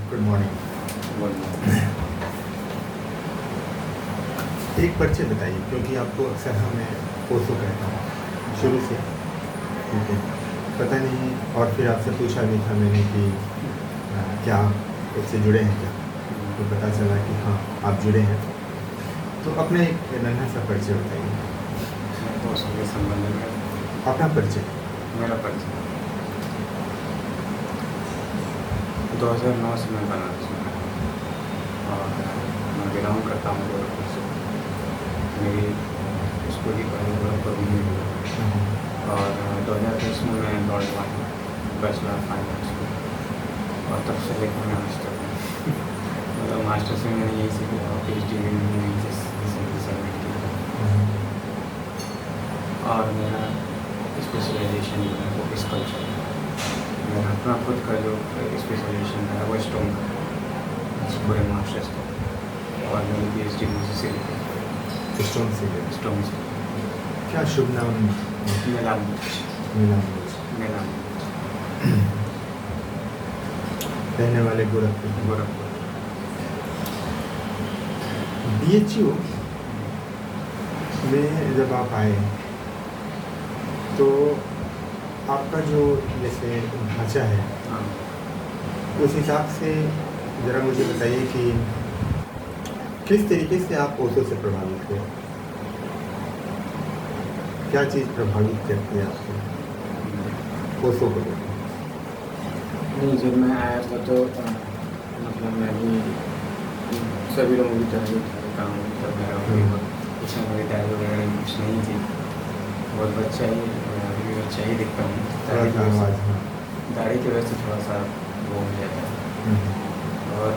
Good morning. एक परिचय बताइए, क्योंकि आपको अक्सर हमें ओशो कहता हूँ शुरू से, ठीक है? पता नहीं, और फिर आपसे पूछा भी था मैंने कि क्या आप उससे जुड़े हैं क्या, तो पता चला कि हाँ आप जुड़े हैं। तो अपने एक नन्हा सा परिचय बताइए। ओशो के संबंध में अपना परिचय। मेरा परिचय 2009 से मैं बनारस में हूँ और मैं बिलोंग करता हूँ गोरखपुर से। मेरी स्कूल की पढ़ाई गोरखपुर में ही हुई और 2023 में मैं लौट पाया बैचलर ऑफ फाइनेंस में, और तब से लेकर मैं आज तक मतलब मास्टर से मैंने यही सीखा और PhD में मैंने यहीं से सबमिट किया। और मेरा स्पेशलाइजेशन जो है वो इस कल्चर है। मेरा अपना खुद का जो स्पेशलाइजेशन है वो स्टोन का पूरे मास्टर्स का, और मेरी PhD मुझे से स्टोन से। स्टोन से। क्या शुभ नाम? नीलाम रहने वाले गोरखपुर। BHU में जब आप आए तो आपका जो जैसे ढांचा है, हाँ। उस हिसाब से ज़रा मुझे बताइए कि किस तरीके से आप ओशो से प्रभावित हुए? क्या चीज़ प्रभावित करती है आपको ओशो को? नहीं, जब मैं आया था तो मतलब मैं भी सभी लोगों की तरह ही था हूँ। तब मेरा कुछ मेरी डायरी वगैरह कुछ नहीं थी, बहुत बच्चा ही, अभी भी बच्चा ही दिखता हूँ। दाढ़ी की वजह से थोड़ा सा वो हो जाता है। और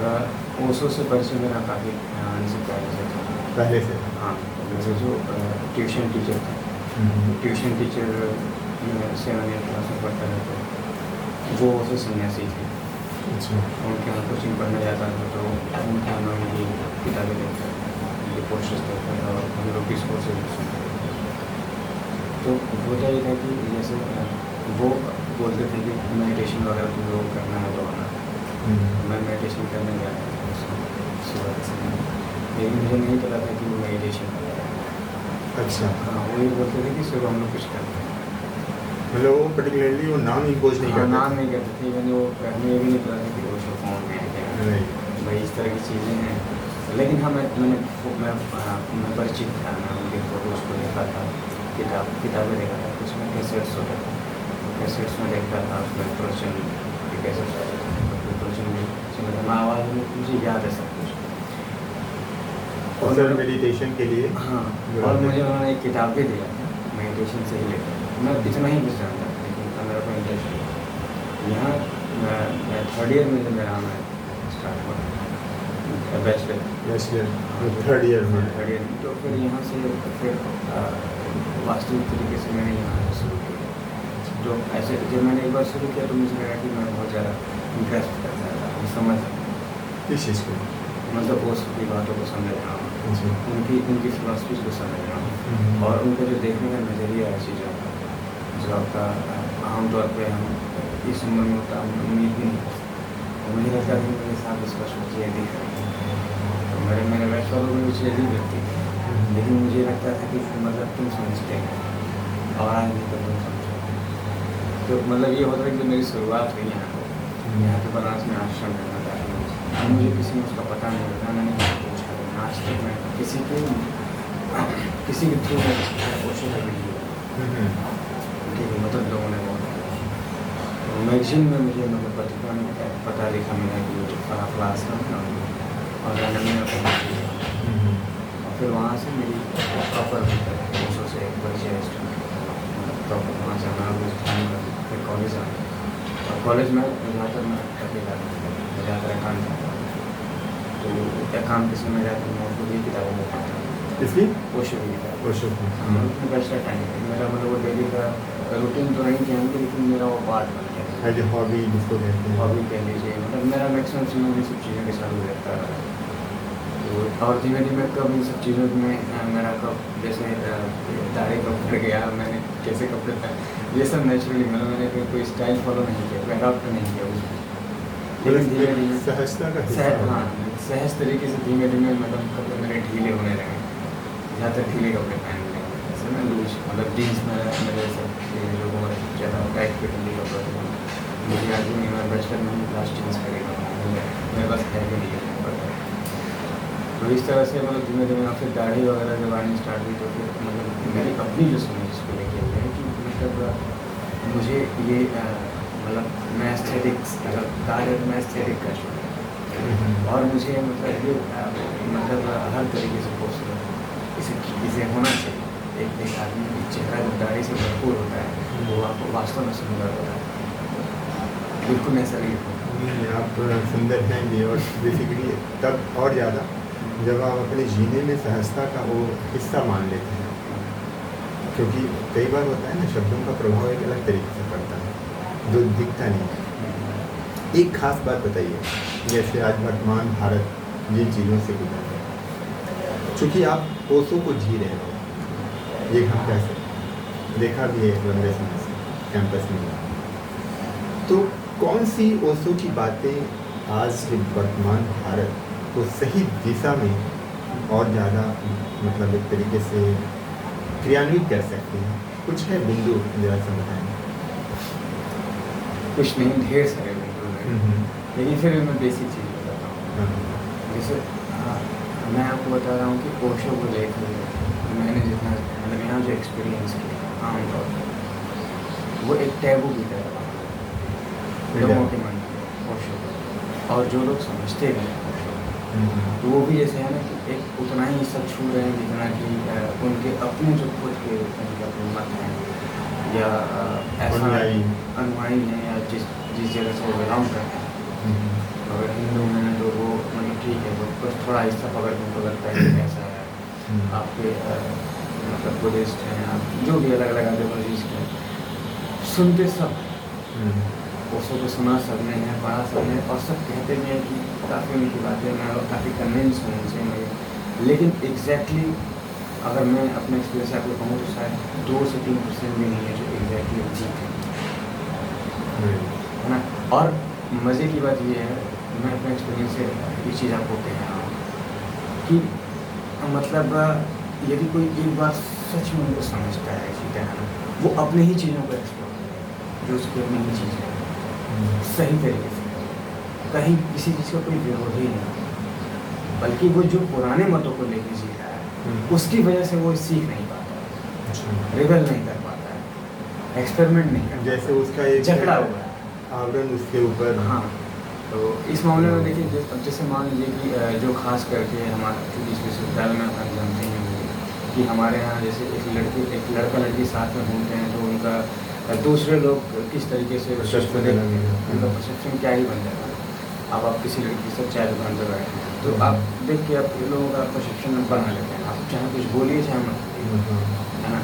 ओशो से परिचय मेरा काफ़ी आने से पहले से। हाँ, मेरे जो ट्यूशन टीचर था, ट्यूशन टीचर से मैंने क्लास में पढ़ता रहता था, वो ओशो सन्यासी थे। अच्छा। उनके यहाँ कोचिंग पढ़ने जाता था तो उनके यहाँ उनकी किताबें देखता था, उनके पोस्टर्स देखता था और हम लोग किस कोर्स से सुनते थे। तो होता ये था कि जैसे वो बोलते थे कि मेडिटेशन वगैरह तुम लोग करना है तो आना। मैं मेडिटेशन करने गया था सुबह के समय, लेकिन मुझे नहीं पता था कि वो मेडिटेशन कर रहा है। अच्छा। हाँ, वो ये बोलते थे कि सुबह हम लोग कुछ करते हैं, मतलब वो पर्टिकुलरली वो नाम इम्पोज नहीं करते? नाम नहीं कहते थे। मैंने वो करने भी नहीं पता था कि ओशो कौन है क्या, भाई इस तरह की चीज़ें हैं। लेकिन हाँ, मैं परिचित था, मैं उनके फोटोज़ को देखा था, किताबें देखा था, उसमें कैसेट्स होता था, कैसेट्स में देखता था, उसमें प्रवचन के कैसेट्स आते थे, प्रवचन में सुनता था, मैं आवाज़ में मुझे याद है सब कुछ। और सर मेडिटेशन के लिए? हाँ, और मुझे उन्होंने एक किताब भी दिया था मेडिटेशन से ही लेकर। मैं इतना ही कुछ जानता था, लेकिन मेरा कोई इंटरेस्ट नहीं। यहाँ मैं थर्ड ईयर में जब मेरा आना स्टार्ट हुआ, बैचलर थर्ड ईयर में। तो फिर यहाँ से फिर वास्तविक तरीके से मैंने यहाँ शुरू किया। जो ऐसे जब मैंने एक बार शुरू किया तो मुझे लगा कि मैं बहुत ज़्यादा इंटरेस्ट करता था, समझ किस चीज़ को? मतलब ओशो की बातों को समझ रहा हूँ, उनकी फिलॉसफीज को समझ रहा हूँ, और उनका जो देखने का नज़रिया है चीज़ों का, जो आपका आमतौर पर हम इस उम्र में होता उम्मीद भी नहीं करते। मुझे लगता है कि मेरे साथ इसका सोच ये दिख रही है। तो मेरे बैच वालों में कुछ यही व्यक्ति थे, लेकिन मुझे लगता था कि मतलब तुम समझते हैं और आगे तो तुम समझो। तो मतलब ये होता है कि मेरी शुरुआत हुई यहाँ के बनारस में आश्रम करना था। मुझे किसी ने उसका पता नहीं होता, मैंने पूछा, आज तक मैं किसी के थ्रू ओशो का वीडियो ठीक है, मतलब लोगों ने बहुत मैगजीन में मुझे मतलब पत्रिका में पता लिखा मिला कि क्लास का और मैंने और फिर वहाँ से मेरी प्रॉपर ओशो से एक परिचय प्रॉपर वहाँ से मैं फिर कॉलेज आ गया, और कॉलेज में ज़्यादातर मैं अकेला ज़्यादातर एकांत करता हूँ। तो एकांत के समय जाकर मैं उसको भी किताबों में पढ़ता हूँ, इसलिए ओशो की किताब। ओशो बैचलर टाइम मेरा मतलब वो डेली का रूटीन तो नहीं किया, लेकिन मेरा वो पार्ट बन गया एज ए हॉबी जिसको कहते हैं। हॉबी कह लीजिए, मतलब मेरा मैक्सिमम समय इन सब चीज़ों के साथ रहता है। तो और धीमे धीमे कब इन सब चीज़ों में मेरा कब जैसे दाढ़ी कब बढ़ गया, मैंने कैसे कपड़े पहने, ये सब नेचुरली मतलब मैंने कोई स्टाइल फॉलो नहीं किया, कोई अडॉप्ट नहीं किया उसमें। लेकिन धीमे धीमे सहजता का हिस्सा होगा। हाँ सहज तरीके से धीमे धीमे मतलब कपड़े मेरे ढीले होने लगे, ज़्यादातर ढीले कपड़े पहनने लगे, ऐसे ना लूज मतलब जीन्स में मेरे सब लोगों में ज़्यादा टाइट फिटिंग के कपड़े थे। मुझे आज भी मैं बैचलर में लास्ट जीन्स खरीदा मेरे पास है भी नहीं है पता। तो इस तरह से मतलब धीमे धीमे फिर दाढ़ी वगैरह जब आनी स्टार्ट हुई तो फिर मतलब मेरी अपनी जो समझ इसको लेके है कि मतलब मुझे ये मतलब मैं एस्थेटिक्स अगर कहा जाए तो मैं एस्थेटिक का शौक है और मुझे मतलब ये मतलब हर तरीके से पॉसिबल इसे होना चाहिए। एक आदमी की चेहरा जब दाढ़ी से भरपूर होता है वो आपको वास्तव में सुंदर होता है, बिल्कुल ऐसा नहीं होता। आप सुंदर हैं भी, और बेसिकली तब और ज़्यादा जब आप अपने जीने में सहजता का वो हिस्सा मान लेते हैं, क्योंकि कई बार होता है ना शब्दों का प्रभाव एक अलग तरीके से पड़ता है जो दिखता नहीं है। एक खास बात बताइए, जैसे आज वर्तमान भारत जिन चीज़ों से गुजर रहा है, चूँकि आप ओशो को जी रहे हो, ये हम कह सकते देखा भी है लंबे समय से कैंपस में, तो कौन सी ओशो की बातें आज के वर्तमान भारत को सही दिशा में और ज़्यादा मतलब एक तरीके से क्रियान्वित कर सकते हैं? कुछ है बिंदु जरा सा बताएं। कुछ नहीं, ढेर सारे बिंदु हैं, लेकिन फिर मैं बेसिक चीज़ बताता हूँ। जैसे मैं आपको बता रहा हूँ कि ओशो को लेकर मैंने जितना मतलब यहाँ जो एक्सपीरियंस किया आमतौर पर वो एक टैबू की तरह लोगों के मन में ओशो, और जो लोग समझते भी हैं तो वो भी जैसे है ना कि एक उतना ही सब छू रहे हैं जितना कि उनके अपने जो खुद के उनके मत हैं या ऐसा अनुयायी हैं या जिस जगह से वो बिलोंग करते हैं। अगर हिंदू हैं तो वो मतलब ठीक है, वो बस थोड़ा हिस्सा पकड़ के उनको लगता है कि ऐसा है। आपके मतलब बुद्धिस्ट हैं, आप जो भी अलग अलग आइडियोलॉजीज के सुनते सब ओशो को सुना सबने हैं, पढ़ा सबने, और सब कहते भी हैं कि काफ़ी उनकी बातें मैं काफ़ी कन्विंस हूँ उनसे मैं, लेकिन एग्जैक्टली अगर मैं अपने एक्सपीरियंस से आपको कहूँ तो शायद 2 से 3% भी नहीं है जो एग्जैक्टली ठीक है ना। और मज़े की बात ये है, मैं अपने एक्सपीरियंस से ये चीज़ आपको कह रहा हूँ कि मतलब यदि कोई एक बार सच में उनको समझता है ठीक है ना, वो अपने ही चीज़ों को एक्सप्लोर करेगा जो उसकी अपनी ही चीज़ है सही तरीके से, कहीं किसी चीज़ का कोई विरोध ही नहीं, बल्कि वो जो पुराने मतों को लेकर जी रहा है उसकी वजह से वो सीख नहीं पाता है, रिबल नहीं कर पाता है, एक्सपेरिमेंट नहीं कर, जैसे उसका एक जकड़ा हुआ है आवरण उसके ऊपर। हाँ, तो इस मामले में देखिए जैसे मान लीजिए कि जो खास करके हमारे चूँकि इस विश्वविद्यालय में हम जानते हैं कि हमारे यहाँ जैसे एक लड़का लड़की साथ में घूमते हैं तो उनका दूसरे लोग किस तरीके से उनका परसेप्शन क्या ही बन जाता है। अब आप किसी लड़की से चाय दुकान पर बैठे हैं तो आप देख के आप लोगों का परसेप्शन बना लेते हैं, आप चाहे कुछ बोलिए चाहे मत बोलिए, है ना।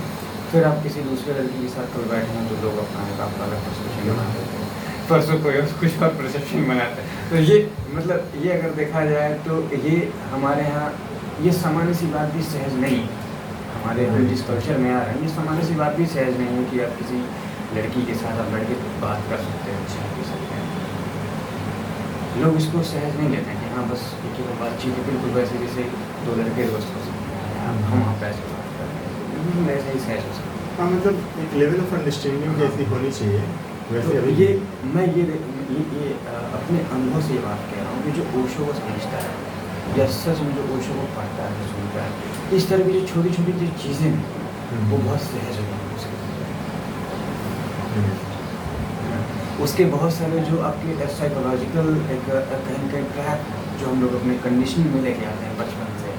फिर आप किसी दूसरे लड़की के साथ कल बैठे हैं तो लोग अपना एक आपका अलग परसेप्शन बना देते हैं, परसों कोई कुछ और परसेप्शन बनाते हैं। तो ये मतलब ये अगर देखा जाए तो ये हमारे यहाँ ये सामान्य सी बात भी सहज नहीं है, हमारे जिस कल्चर में आ रहे हैं ये सामान्य सी बात भी सहज नहीं है कि आप किसी लड़की के साथ आप बैठ के बात कर सकते हैं, चाय पी सकते हैं। लोग इसको सहज नहीं लेते हैं कि हाँ बस एक ही बातचीत है, बिल्कुल वैसे जैसे 2 लड़के दोस्त हो सकते हैं, हम वहाँ पे ऐसे बात कर रहे हैं, ऐसे ही सहज हो सकते हैं। हाँ, मतलब एक लेवल ऑफ अंडरस्टैंडिंग जैसी होनी चाहिए वैसे। तो अभी ये मैं ये अपने अनुभव से ये बात कह रहा हूँ कि जो ओशो को समझता है या सच में जो ओशो को पढ़ता है सुनता है, इस तरह की जो छोटी छोटी जो चीज़ें हैं वो बहुत सहज हो सकती है। उसके बहुत सारे जो आपके साइकोलॉजिकल एक कहीं कहीं ट्रैप जो हम लोग अपने कंडीशनिंग में लेके आते हैं बचपन से,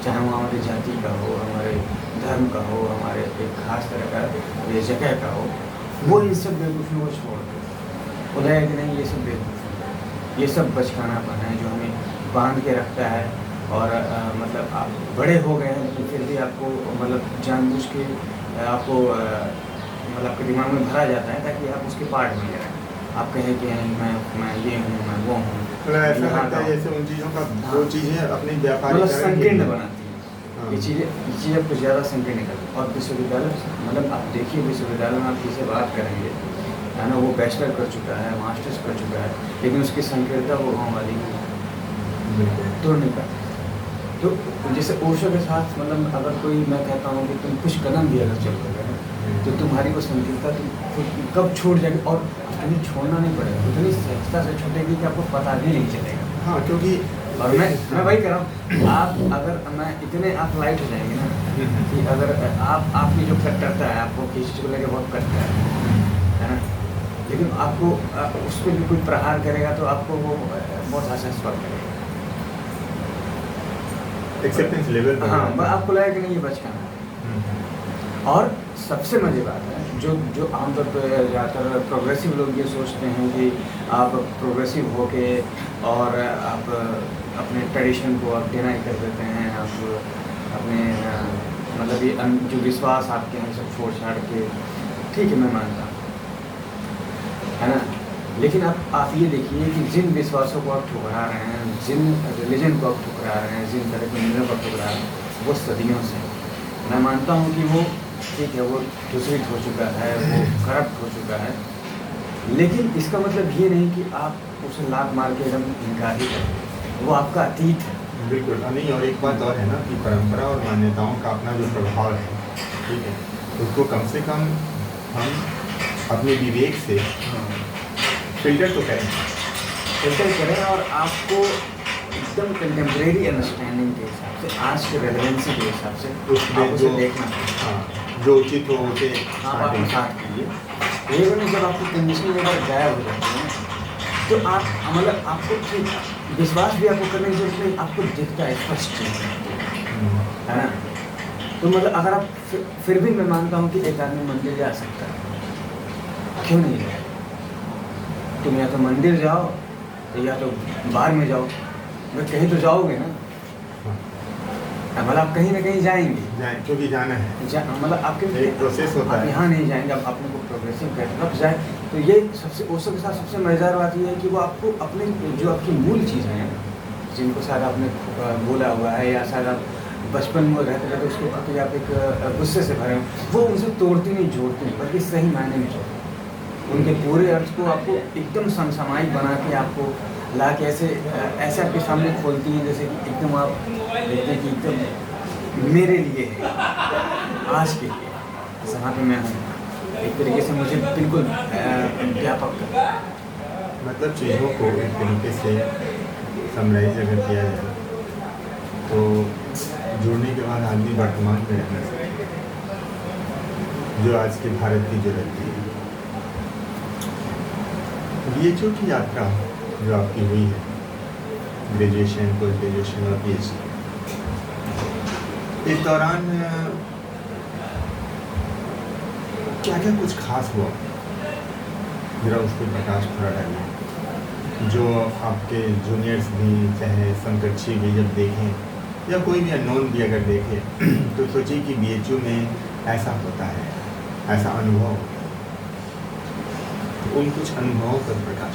चाहे वो हमारी जाति का हो, हमारे धर्म का हो, हमारे एक खास तरह का ये जगह का हो, वो इन सब बेवकूफ़ियों को छोड़ दे बोला है कि नहीं ये सब बेवकूफ़ी, ये सब बचकानापन है जो हमें बांध के रखता है। और मतलब आप बड़े हो गए हैं लेकिन फिर भी आपको मतलब जानबूझ के आपको मतलब आपके दिमाग में भरा जाता है ताकि आप उसके पार्ट बन जाए, आप कहें कि मैं ये हूँ, मैं वो हूँ। ऐसा लगता है जैसे उन चीज़ों का वो चीज़ें अपनी व्यापार मतलब संकीर्ण बनाती हैं ये चीज़ें आपको ज़्यादा संकीर्ण निकलती। और विश्वविद्यालय मतलब आप देखिए विश्वविद्यालय में आप किसी बात करेंगे है ना, वो बैचलर कर चुका है, मास्टर्स कर चुका है, लेकिन उसकी संकीर्णता वो गाँव वाली तोड़ नहीं पाती। तो जैसे ओशो के साथ मतलब अगर कोई, मैं कहता हूँ कि तुम कुछ कदम भी अगर चल रहे हो तो तुम्हारी वो संकीर्णता तुम कब छूट जाएगी, और कभी छोड़ना नहीं पड़ेगा, उतनी सहजता से छूटेगी कि आपको पता भी नहीं चलेगा। हाँ, क्योंकि और मैं वही कह रहा हूँ, आप अगर मैं इतने आप लाइट हो जाएंगे ना कि अगर आपकी जो कट्टरता है, आपको किसी को लेकर बहुत कट्टर है ना, लेकिन आपको उस पर भी कोई प्रहार करेगा तो आपको वो बहुत आश्चर्य करेगा, एक्सेप्टेंस लेवल पर। हाँ, आपको लगेगा कि नहीं ये बचकाना। और सबसे मजे बात है, जो आमतौर पर ज़्यादातर प्रोग्रेसिव लोग ये सोचते हैं कि आप प्रोग्रेसिव होके और आप अपने ट्रेडिशन को आप डिनाई कर देते हैं, आप अपने मतलब ये जो विश्वास आपके हैं सब छोड़ छाड़ के, ठीक है मैं मानता हूँ, है ना, लेकिन आप ये देखिए कि जिन विश्वासों को आप ठुकरा रहे हैं, जिन रिलीजन को आप ठुकरा रहे हैं, जिन तरह के मूल्यों को आप ठुकरा रहे हैं, वो सदियों से, मैं मानता हूँ कि वो ठीक है, वो दूषित हो चुका है, वो करप्ट हो चुका है, लेकिन इसका मतलब ये नहीं कि आप उसे लात मार के एकदम इनकार ही करें, वो आपका अतीत है। बिल्कुल नहीं, और एक बात और है ना कि परंपरा और मान्यताओं का अपना जो प्रभाव है, ठीक है, उसको कम से कम हम अपने विवेक से फिल्टर तो करें, और आपको एकदम कंटेम्प्रेरी अंडरस्टैंडिंग के हिसाब से, आज के रेलेवेंसी के हिसाब से उसमें आप जो उसे देखना, हाँ, जो उचित हो उसे आप अपने साथ कीजिए। ये नहीं, जब आपकी कंडीशन एक बार गायब हो जाती है तो आप मतलब आपको ठीक विश्वास भी आपको करने की जरूरत नहीं, आपको दिखता है स्पष्ट चीज़, है ना। तो मतलब अगर आप फिर भी मैं मानता हूँ कि एक आदमी मंदिर जा सकता है, क्यों नहीं जाए? तुम या तो मंदिर जाओ या तो बाहर में जाओ, मैं कहीं तो जाओगे ना, मतलब आप कहीं ना कहीं जाएंगे, क्योंकि जाना है, मतलब आपके एक प्रोसेस होता है, यहाँ नहीं जाएंगे, आप अपने को प्रोग्रेसिव कहते हैं, अब जाए तो ये सबसे ओशो के साथ सबसे मज़ेदार बात ये है कि वो आपको अपने जो आपकी मूल चीज़ें हैं, जिनको शायद आपने बोला हुआ है या शायद आप बचपन में रहते रहते उसके प्रति आप एक गुस्से से भरे, वो उनसे तोड़ती नहीं, जोड़ती नहीं, बल्कि सही मायने में जोड़ती, उनके पूरे अर्थ को आपको एकदम समसामयिक बना के आपको ला के ऐसे आपके सामने खोलती हैं, जैसे कि एकदम आप देखते हैं कि एकदम मेरे लिए है, आज के लिए, जहाँ पे मैं हूँ, एक तरीके से मुझे बिल्कुल व्यापक कर, मतलब चीज़ों को एक तरीके से समराइज अगर किया जाए तो जुड़ने के बाद आदमी वर्तमान में रहना सकता है, जो आज के भारत की जरूरत है। बीएचयू की यात्रा जो आपकी हुई है, ग्रेजुएशन, पोस्ट ग्रेजुएशन और पीएचडी, इस दौरान क्या क्या कुछ खास हुआ, जरा उस पर प्रकाश थोड़ा डालिए। जो आपके जूनियर्स भी, चाहे संकर्षी भी जब देखें या कोई भी अननोन भी अगर देखे तो सोचिए कि बीएचयू में ऐसा होता है, ऐसा अनुभव होता है, तो उन कुछ अनुभवों पर प्रकाश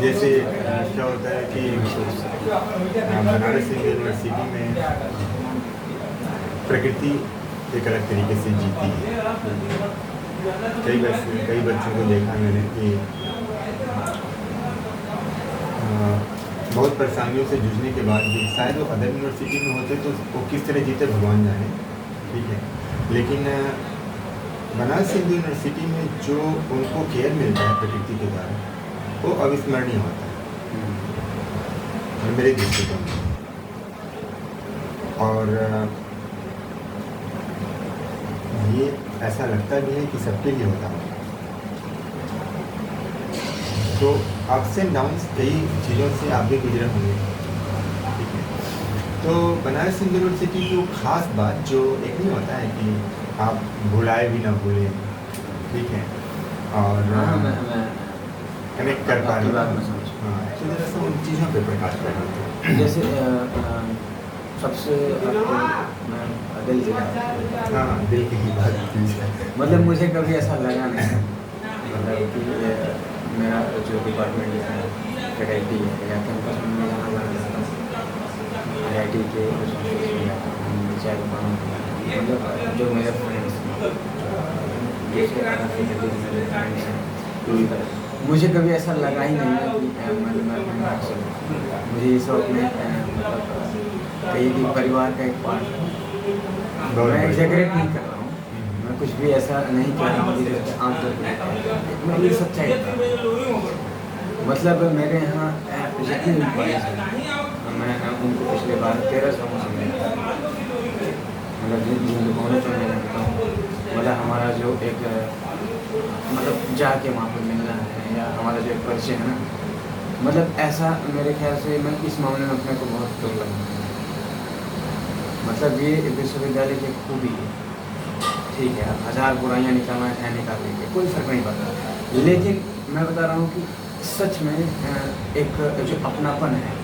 जैसे क्या होता है कि बनारस हिंदू यूनिवर्सिटी में प्रकृति एक अलग तरीके से जीती है। कई बच्चों को देखा मैंने कि बहुत परेशानियों से जूझने के बाद भी शायद वो अदर यूनिवर्सिटी में होते तो वो किस तरह जीते भगवान जाने, ठीक है, लेकिन बनारस हिंदू यूनिवर्सिटी में जो उनको केयर मिलता है प्रकृति के द्वारा वो अविस्मरणीय होता है मेरे दृष्टिकोण में। और ये ऐसा लगता भी है कि सबके लिए होता है। तो अप्स एंड डाउन्स कई चीज़ों से आप भी गुजरे होंगे, ठीक है। तो बनारस हिंदू यूनिवर्सिटी की वो खास बात जो एक नहीं होता है कि आप भुलाए भी ना भूलें, ठीक है, और कनेक्ट कर पा रहे हैं। हाँ, तो जरा सा उन चीज़ों पे प्रकाश कर रहे थे। जैसे सबसे मैं दिल से, हाँ, दिल की ही बात है। मतलब मुझे कभी ऐसा लगा नहीं, मतलब कि मेरा जो डिपार्टमेंट है, फैकल्टी है या कैंपस में मैं जहाँ जाना चाहता हूँ, IIT के कुछ ऑफिस में जाता हूँ, चाय दुकानों पे जाता हूँ, मतलब जो मेरे फ्रेंड्स हैं, दूसरे फैकल्टीज मेरे फ्रेंड्स हैं, मुझे कभी ऐसा लगा ही नहीं है कि मतलब मैं अपने मार्क्स से मुझे ये सब अपने मतलब कहीं भी परिवार का एक पार्ट है। मैं एग्जैगरेट नहीं कर रहा हूँ, मैं कुछ भी ऐसा नहीं कह रहा हूँ कि जैसे आमतौर पर मैं ये सच्चाई बता रहा हूँ। मतलब मेरे यहाँ जितने भी एम्प्लॉइज हैं मैं उनको पिछले 12-13 सालों से मिलता हूँ, मतलब जिन दुकानों पर मैं रहता हूँ, मतलब हमारा जो एक मतलब जाके वहाँ पर मिलना है या हमारा जो एक परिचय है ना, मतलब ऐसा मेरे ख्याल से मैं इस मामले में अपने को बहुत दुर्लभ हूँ। मतलब ये विश्वविद्यालय की खूबी है, ठीक है, आप 1000 बुराइयाँ निकालना चाहे निकाल देंगे, कोई फर्क नहीं पड़ता, लेकिन मैं बता रहा हूँ कि सच में एक जो अपनापन है,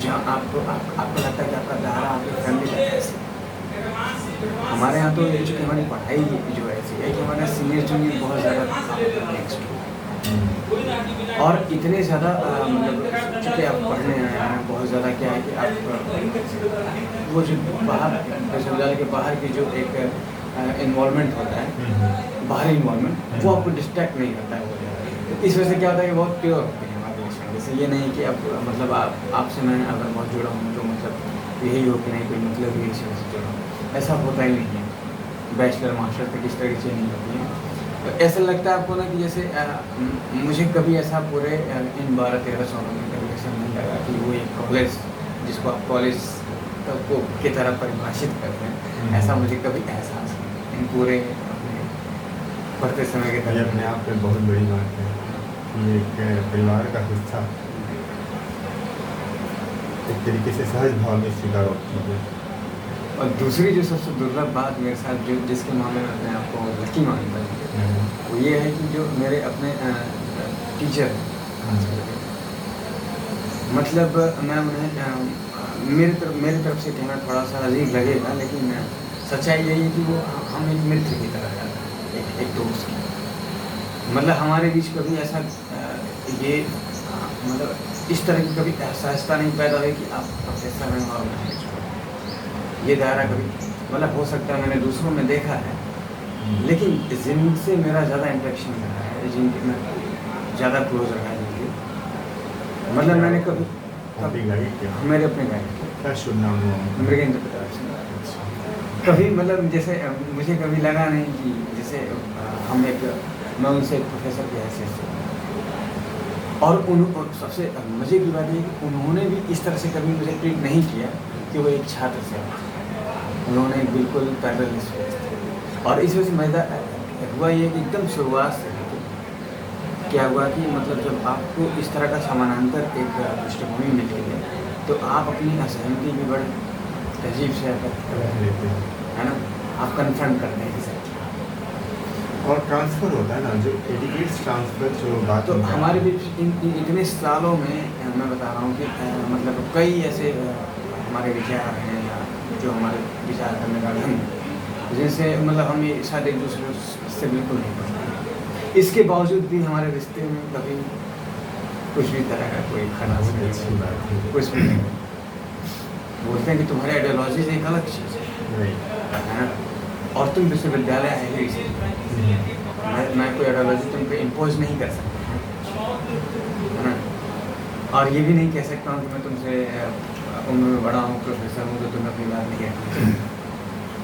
जहाँ आपको लगता है कि आपका दायरा आपकी फैमिली का ऐसे। हमारे यहाँ तो ये चूँकि हमारी पढ़ाई जो ऐसी है कि हमारे सीनियर जूनियर बहुत ज़्यादा नेक्स्ट और इतने ज़्यादा मतलब चूँकि आप पढ़ने आए हैं, बहुत ज़्यादा क्या है कि आप वो जो बाहर विश्वविद्यालय के बाहर की जो एक इन्वॉल्वमेंट होता है, बाहरी इन्वॉल्वमेंट, वो आपको डिस्ट्रैक्ट नहीं करता है। तो इस वजह से क्या होता है कि बहुत प्योर होते हैं हमारे रिलेशन। जैसे ये नहीं कि अब मतलब आपसे मैं अगर बहुत जुड़ा हूँ तो मतलब यही हो कि नहीं कोई मतलब ही इसी वजह से जुड़ा हूँ, ऐसा होता ही नहीं है। बैचलर मास्टर तक इस तरह की चीज़ नहीं होती है। तो ऐसा लगता है आपको ना कि जैसे मुझे कभी ऐसा पूरे इन 12-13 सालों में कभी ऐसा नहीं लगा कि वो एक कॉलेज जिसको आप कॉलेज को की तरह परिभाषित करते हैं, ऐसा मुझे कभी एहसास नहीं इन पूरे अपने पढ़ते समय के ये अपने आप में बहुत बड़ी बात है कि एक परिवार का हिस्सा एक तरीके से सहज भाव में स्वीकार होती है। और दूसरी जो सबसे दुर्लभ बात मेरे साथ जो जिसके मामले में अपने आप को लकी मानता हूँ वो ये है कि जो मेरे अपने टीचर हैं, मतलब मैं उन्हें मेरी तरफ से कहना थोड़ा सा अजीब लगेगा, लेकिन सच्चाई यही है कि वो हम एक मित्र की तरह जाते हैं, एक दोस्त की। मतलब हमारे बीच कभी ऐसा ये मतलब इस तरह की कभी असहजता नहीं पैदा हुई कि आप प्रोफेसर हैं और मैं ये दायरा कभी मतलब हो सकता है मैंने दूसरों में देखा है, लेकिन जिनसे मेरा ज़्यादा इंटरेक्शन रहा है, जिनके मैं ज़्यादा क्लोज रहा है जिनके, मतलब मैंने कभी मेरे अपने गाइड क्या शुभ नाम हुआ मृगेंद्र प्रताप सिंह, कभी मतलब जैसे मुझे कभी लगा नहीं कि जैसे मैं उनसे एक प्रोफेसर की हैसियत से, और सबसे मज़े की बात ये कि उन्होंने भी इस तरह से कभी मुझे ट्रीट नहीं किया कि वो एक छात्र से, उन्होंने बिल्कुल पैरेलल। और इस वजह से मज़ा हुआ ये कि एकदम शुरुआत से क्या हुआ कि मतलब जब आपको इस तरह का समानांतर एक पृष्ठभूमि मिलती है तो आप अपनी असहमति भी बड़े तहजीब से लेते हैं, है ना, आप कन्फ्रंट करते हैं इसे। और ट्रांसफ़र होता है ना, जो एटिकेट्स ट्रांसफ़र जो बात, तो हमारे बीच इतने सालों में मैं बता रहा हूँ कि मतलब कई ऐसे हमारे विचार हैं या जो हमारे विचार करने का ढंग जिनसे मतलब हम ये शायद एक दूसरे से बिल्कुल नहीं पढ़ते, इसके बावजूद भी हमारे रिश्ते में कभी कुछ भी तरह का कोई खराब कुछ भी नहीं। बोलते हैं कि तुम्हारी आइडियोलॉजी से एक अलग चीज़ है ना, और तुम विश्वविद्यालय आए हो इसे मैं कोई आइडियोलॉजी तुम पे इम्पोज नहीं कर सकता, है ना, और ये भी नहीं कह सकता हूँ कि मैं तुमसे उम्र में बड़ा हूँ, प्रोफेसर हूँ, तो तुम्हें अपनी बात नहीं कहती,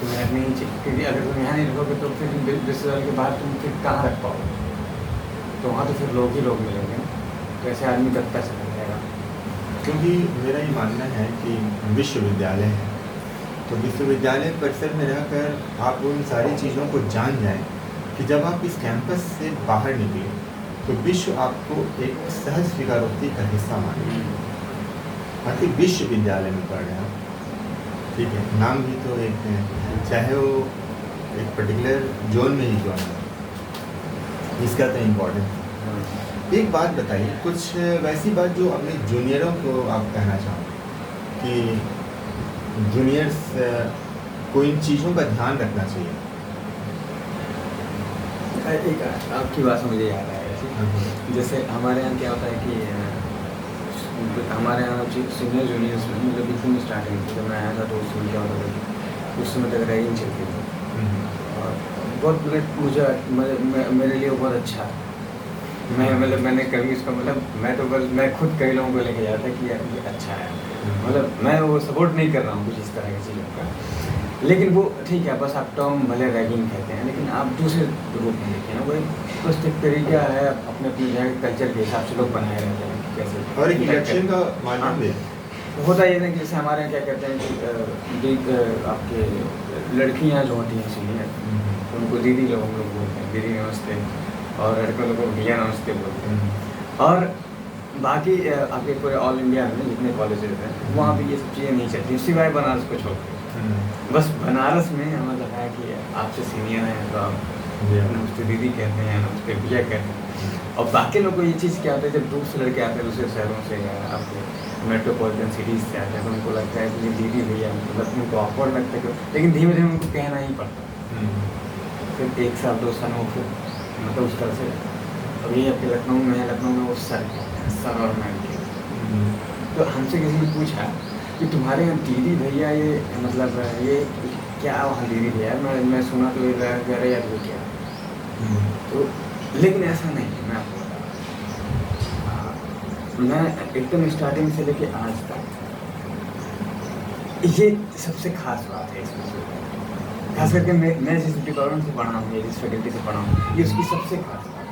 तुम्हें रखनी ही चाहिए, क्योंकि अगर तुम यहाँ नहीं रखोगे तो फिर विश्वविद्यालय के बाद तुम फिर कहाँ रख पाओगे, तो वहाँ तो फिर लोग ही लोग मिलेंगे, तो ऐसे आदमी कब पैसा कर जाएगा। क्योंकि मेरा ये मानना है कि विश्वविद्यालय है तो विश्वविद्यालय परिसर में रहकर आप उन सारी चीज़ों को जान जाएं कि जब आप इस कैंपस से बाहर निकले तो विश्व आपको एक सहज स्वीकारोक्ति का हिस्सा माने। बाकी विश्वविद्यालय में पढ़ रहे हैं, ठीक है, नाम भी तो एक है, चाहे वो एक पर्टिकुलर जोन में ही क्यों ना, इसका तो इम्पोर्टेंट है। एक बात बताइए, कुछ वैसी बात जो अपने जूनियरों को आप कहना चाहो कि जूनियर्स को इन चीज़ों का ध्यान रखना चाहिए। एक आपकी बात से मुझे याद आया, जैसे हमारे यहाँ क्या होता है कि हमारे यहाँ सीनियर जूनियर्स में मतलब बिल्कुल स्टार्टिंग जब मैं आया था तो उस समय क्या होता था कि उस समय तक रैगिंग चलती थी और बहुत मतलब मेरे लिए बहुत अच्छा है। मैं मतलब मैंने कभी इसका मतलब मैं खुद कई लोगों को लेके जाता कि यार ये अच्छा है, मतलब मैं वो सपोर्ट नहीं कर रहा हूँ कुछ इस तरह की चीज़ों का, लेकिन वो ठीक है बस आप टर्म भले रैगिंग कहते हैं लेकिन आप दूसरे रूप में देखिए ना, वही बस एक तरीका है अपने अपने जगह कल्चर के हिसाब से लोग बनाए रहते हैं कि कैसे और एक इलेक्शन का माध्यम भी होता ये ना कि जैसे हमारे यहाँ क्या कहते हैं कि आपके लड़कियाँ जो होती हैं सीनियर उनको दीदी लोग हम लोग बोलते हैं, दीदी नमस्ते, और लड़कों लोगों को भैया नमस्ते बोलते हैं। और बाकी आपके पूरे ऑल इंडिया में जितने कॉलेजेस हैं वहाँ पे ये सब चीज़ें नहीं चलती सिवाय बनारस को छोड़ के। बस बनारस में मतलब है कि आपसे सीनियर हैं तो आप नमस्ते दीदी कहते हैं, नमस्ते भैया कहते हैं। और बाकी लोग को ये चीज़ क्या होता है जब दूर से लड़के आते हैं दूसरे शहरों से या आपके मेट्रोपॉलिटन सिटीज़ से आते हैं तो उनको लगता है कि ये दीदी भैया मतलब उनको ऑकवर्ड लगता है, लेकिन धीमे धीमे उनको कहना ही पड़ता है। फिर 1 साल 2 साल में फिर मतलब उस तरह से अभी आपके लखनऊ में है, लखनऊ में वो सर और मैम के तो हमसे किसी ने पूछा कि तुम्हारे यहाँ दीदी भैया ये मतलब ये क्या वहाँ दीदी भैया, मैं सुना तो ये कह रहे यार वो क्या, तो लेकिन ऐसा नहीं है। मैं आपको मैं एकदम स्टार्टिंग से लेके आज तक ये सबसे खास बात है इसमें, खास करके मैं जिस डिपार्टमेंट से पढ़ा हूँ या जिस फैकल्टी से पढ़ा हूँ ये उसकी सबसे खास बात है।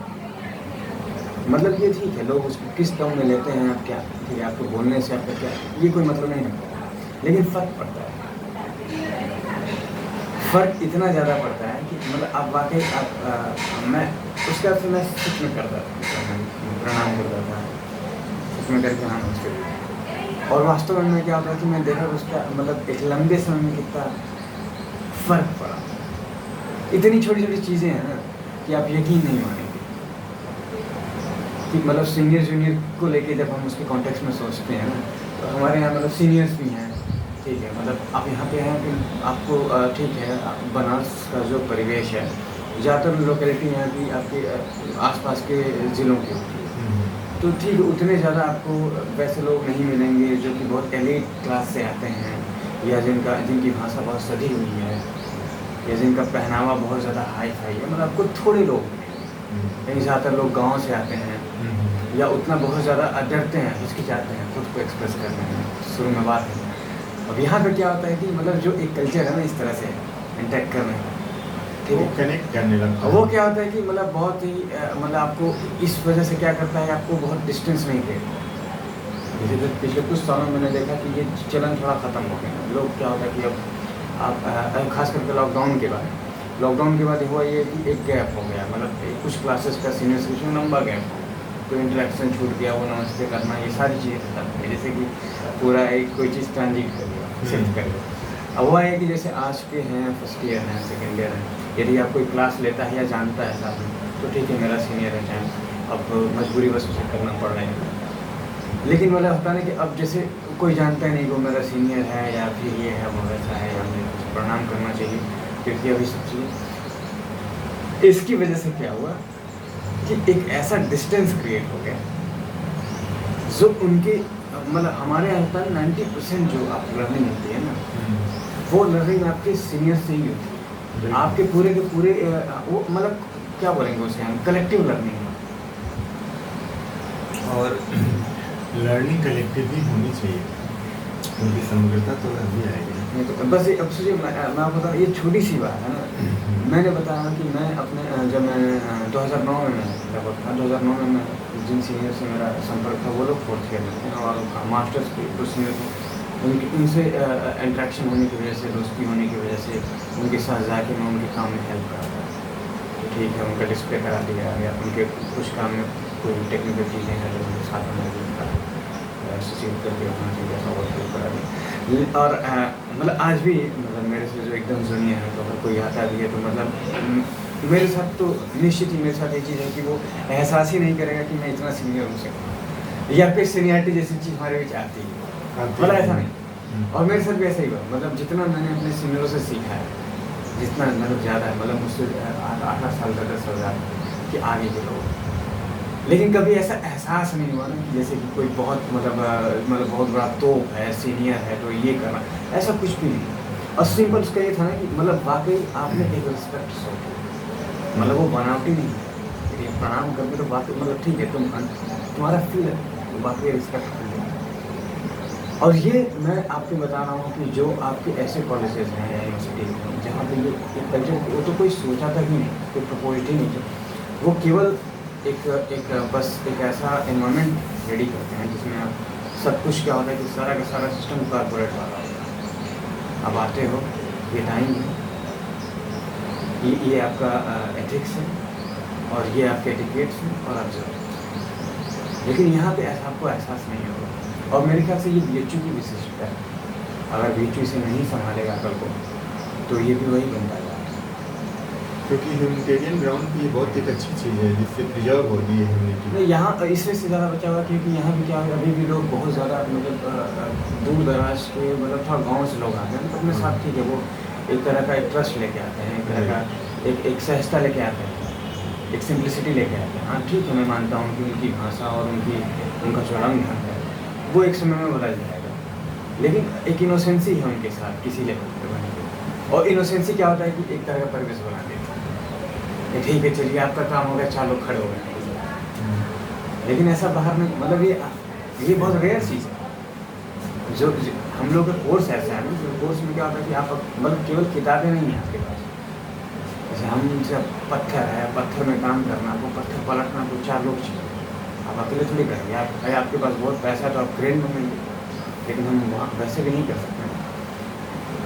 मतलब ये ठीक है लोग उसको किस टर्म में लेते हैं आप क्या, ठीक है आपको बोलने से आपका क्या ये कोई मतलब नहीं रखता, लेकिन फ़र्क पड़ता है। फ़र्क इतना ज़्यादा पड़ता है कि मतलब आप वाकई आप मैं उसका फिर मैं सच में करता था, प्रणाम करता था सच में करके हाँ उसके, और वास्तव में क्या होता है कि मैं देखा उसका मतलब एक लंबे समय में कितना फ़र्क पड़ा। इतनी छोटी छोटी चीज़ें हैं ना कि आप यकीन नहीं मानेंगे कि मतलब सीनियर जूनियर को लेके जब हम उसके कॉन्टेक्स्ट में सोचते हैं ना तो हमारे यहाँ मतलब सीनियर्स भी हैं, ठीक है मतलब आप यहाँ पे हैं कि आपको ठीक है बनारस का जो परिवेश है ज़्यादातर लोकेलिटी यहाँ की आपके आसपास के ज़िलों की होती है, तो ठीक उतने ज़्यादा आपको वैसे लोग नहीं मिलेंगे जो कि बहुत एलीट क्लास से आते हैं या जिनकी भाषा बहुत सधी हुई है या जिनका पहनावा बहुत ज़्यादा हाई फाई है, मतलब आपको थोड़े लोग कहीं ज़्यादातर लोग गांव से आते हैं या उतना बहुत ज़्यादा डरते हैं हिचकिचाते हैं खुद को एक्सप्रेस करने में, शुरू में बात है। अब यहाँ पे क्या होता है कि मतलब जो एक कल्चर है ना इस तरह से इंटरेक्ट करने का, ठीक है कनेक्ट करने लगता है, वो क्या होता है कि मतलब बहुत ही मतलब आपको इस वजह से क्या करता है आपको बहुत डिस्टेंस नहीं देता। जैसे पिछले कुछ सालों में मैंने देखा कि ये चलन थोड़ा ख़त्म हो गया, लोग क्या होता है कि अब आप खास करके लॉकडाउन के बाद हुआ ये कि एक गैप हो गया, मतलब कुछ क्लासेस का सीनियर से कुछ लंबा गैप हो, तो इंटरेक्शन छूट गया, वो नमस्ते करना ये सारी चीज़ें खत्म हो गई, जैसे कि पूरा एक कोई चीज़ ट्रांजिट कर दिया शिफ्ट कर दिया। अब हुआ है कि जैसे आज के हैं फर्स्ट ईयर हैं सेकेंड ईयर हैं, यदि आप कोई क्लास लेता है या जानता है साथ में तो ठीक है मेरा सीनियर है चाहे अब मजबूरी बस उसे करना पड़ रहा है, लेकिन मतलब होता है कि अब जैसे कोई जानता ही नहीं वो मेरा सीनियर है या फिर ये है वो वैसा है या मुझे कुछ प्रणाम करना चाहिए, क्योंकि अभी सब चीज़ इसकी वजह से क्या हुआ कि एक ऐसा डिस्टेंस क्रिएट हो गया जो उनके मतलब हमारे यहाँ पर 90% जो आप लर्निंग होती है ना वो लर्निंग आपके सीनियर से ही होती है, आपके पूरे के पूरे वो मतलब क्या बोलेंगे उसे हम कलेक्टिव लर्निंग, और लर्निंग कलेक्टिव भी होनी चाहिए, उनकी समग्रता तो अभी आएगी नहीं तो बस ये अब सोचिए मैं आपको बता ये छोटी सी बात है ना, मैंने बताया कि मैं अपने जब मैं 2009 में मैं लगभग था 2009 में मैं जिन सीनियर से मेरा संपर्क था वो लोग 4th ईयर में थे और मास्टर्स के कुछ सीनियर थे उनसे इंट्रैक्शन होने की वजह से दोस्ती होने की वजह से उनके साथ जाके मैं उनके काम में हेल्प करा था, ठीक है उनका डिस्प्ले करा दिया या उनके कुछ काम में कोई टेक्निकल चीज़ें हैं जो उनके साथ में सीख करके अपना चीज़ ऐसा वर्क करा दी। और मतलब आज भी मतलब मेरे से जो एकदम जूनियर है तो अगर कोई आता भी है तो मतलब मेरे साथ तो निश्चित ही मेरे साथ ये चीज़ है कि वो एहसास ही नहीं करेगा कि मैं इतना सीनियर हूँ सकता या फिर सीनियरिटी जैसी चीज़ हमारे बीच आती है, मतलब ऐसा नहीं। और मेरे साथ भी ऐसा ही हुआ, मतलब जितना मैंने अपने सीनियरों से सीखा है जितना मतलब ज़्यादा है मतलब मुझसे 8 साल का 10 साल ज़्यादा कि आगे के लोग, लेकिन कभी ऐसा एहसास नहीं हुआ ना कि जैसे कि कोई बहुत मतलब बहुत बड़ा तोप है, सीनियर है तो ये करना, ऐसा कुछ भी नहीं। और सिंपल उसका ये था ना कि मतलब वाकई आपने एक रिस्पेक्ट शो की, मतलब वो बनावटी नहीं है, ये प्रणाम करके तो वाकई मतलब ठीक है, तुम्हारा फील है वाकई रिस्पेक्ट कर लिया। और ये मैं आपको बता रहा हूँ कि जो आपके ऐसे कॉलेजेस हैं या यूनिवर्सिटी हैं जहाँ पे ये एक कल्चर वो तो कोई सोचा था ही नहीं, कोई प्रपोज ही नहीं था, वो केवल एक बस एक ऐसा एनवायरनमेंट रेडी करते हैं जिसमें आप सब कुछ क्या होता है कि सारा का सारा सिस्टम कॉर्पोरेट वाला होता है। अब आते हो, ये टाइम है, ये आपका एथिक्स है और ये आपके एटिकेट्स हैं और ऑब्जर्व, लेकिन यहाँ पे ऐसा आपको एहसास नहीं होगा। और मेरे ख्याल से ये BHU की विशिष्टता है, अगर BHU इसे नहीं संभालेगा कल को तो ये भी वही बनता है, क्योंकि ह्यूमैनिटेरियन ग्राउंड की बहुत एक अच्छी चीज़ है जिससे प्रिजर्व होती है ह्यूमैनिटी। नहीं, यहाँ इससे ज़्यादा बचा हुआ क्योंकि यहाँ भी क्या है, अभी भी लोग बहुत ज़्यादा मतलब दूर दराज के मतलब थोड़ा गाँव से लोग आते हैं तो अपने साथ ठीक है, वो एक तरह का एक ट्रस्ट लेके आते हैं, एक तरह का एक सहजता लेके आते हैं, एक सिंप्लिसिटी लेके आते हैं। हाँ ठीक है, मैं मानता हूँ कि उनकी भाषा और उनका जो रंग ढंग है वो एक समय में बदल जाएगा, लेकिन एक इनोसेंसी है उनके साथ किसी लेवल पर बने हुए। और इनोसेंसी क्या होता है कि एक तरह का परिवेश बना देता है, ठीक है चलिए आपका काम हो गया, 4 लोग खड़े हो गए, लेकिन ऐसा बाहर में मतलब ये बहुत रेयर चीज़ है। जो हम लोग का कोर्स ऐसा है ना, कोर्स में क्या होता है कि आप मतलब केवल किताबें नहीं हैं आपके पास, जैसे हम जब पत्थर है, पत्थर में काम करना, आपको पत्थर पलटना तो 4 लोग चाहिए, आप अकेले थोड़ी करेंगे। आपके पास बहुत पैसा है तो आप क्रेन में मिलेंगे, लेकिन हम वहाँ वैसे भी नहीं कर सकते।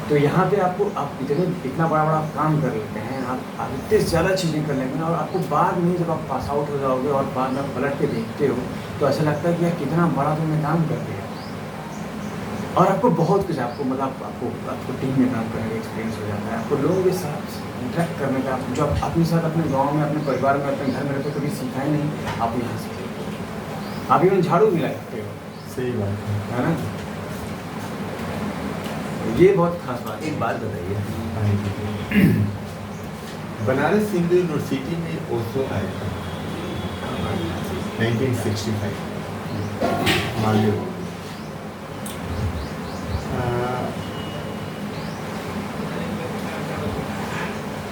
तो यहाँ पे आपको आप इतना बड़ा काम कर लेते हैं, आप इतने ज़्यादा चीज़ें कर लेंगे और आपको बाद में जब आप पास आउट हो जाओगे और बाद में आप पलट के देखते हो तो ऐसा लगता है कि यार कितना बड़ा तुमने काम कर दिया। और आपको बहुत कुछ मतलब आपको टीम में काम करने का एक्सपीरियंस हो जाता है, आपको लोगों के साथ इंटरेक्ट करने का, जो आप अपने साथ अपने गाँव में, अपने परिवार में, अपने घर में रहते कभी सीखा ही नहीं, आप यहाँ सीखते। आप इवन झाड़ू भी लगाते हो, सही बात है ना, ये बहुत खास बात है। एक बात बताइए, बनारस हिंदू यूनिवर्सिटी में ओशो आया था 1965 मालदीव।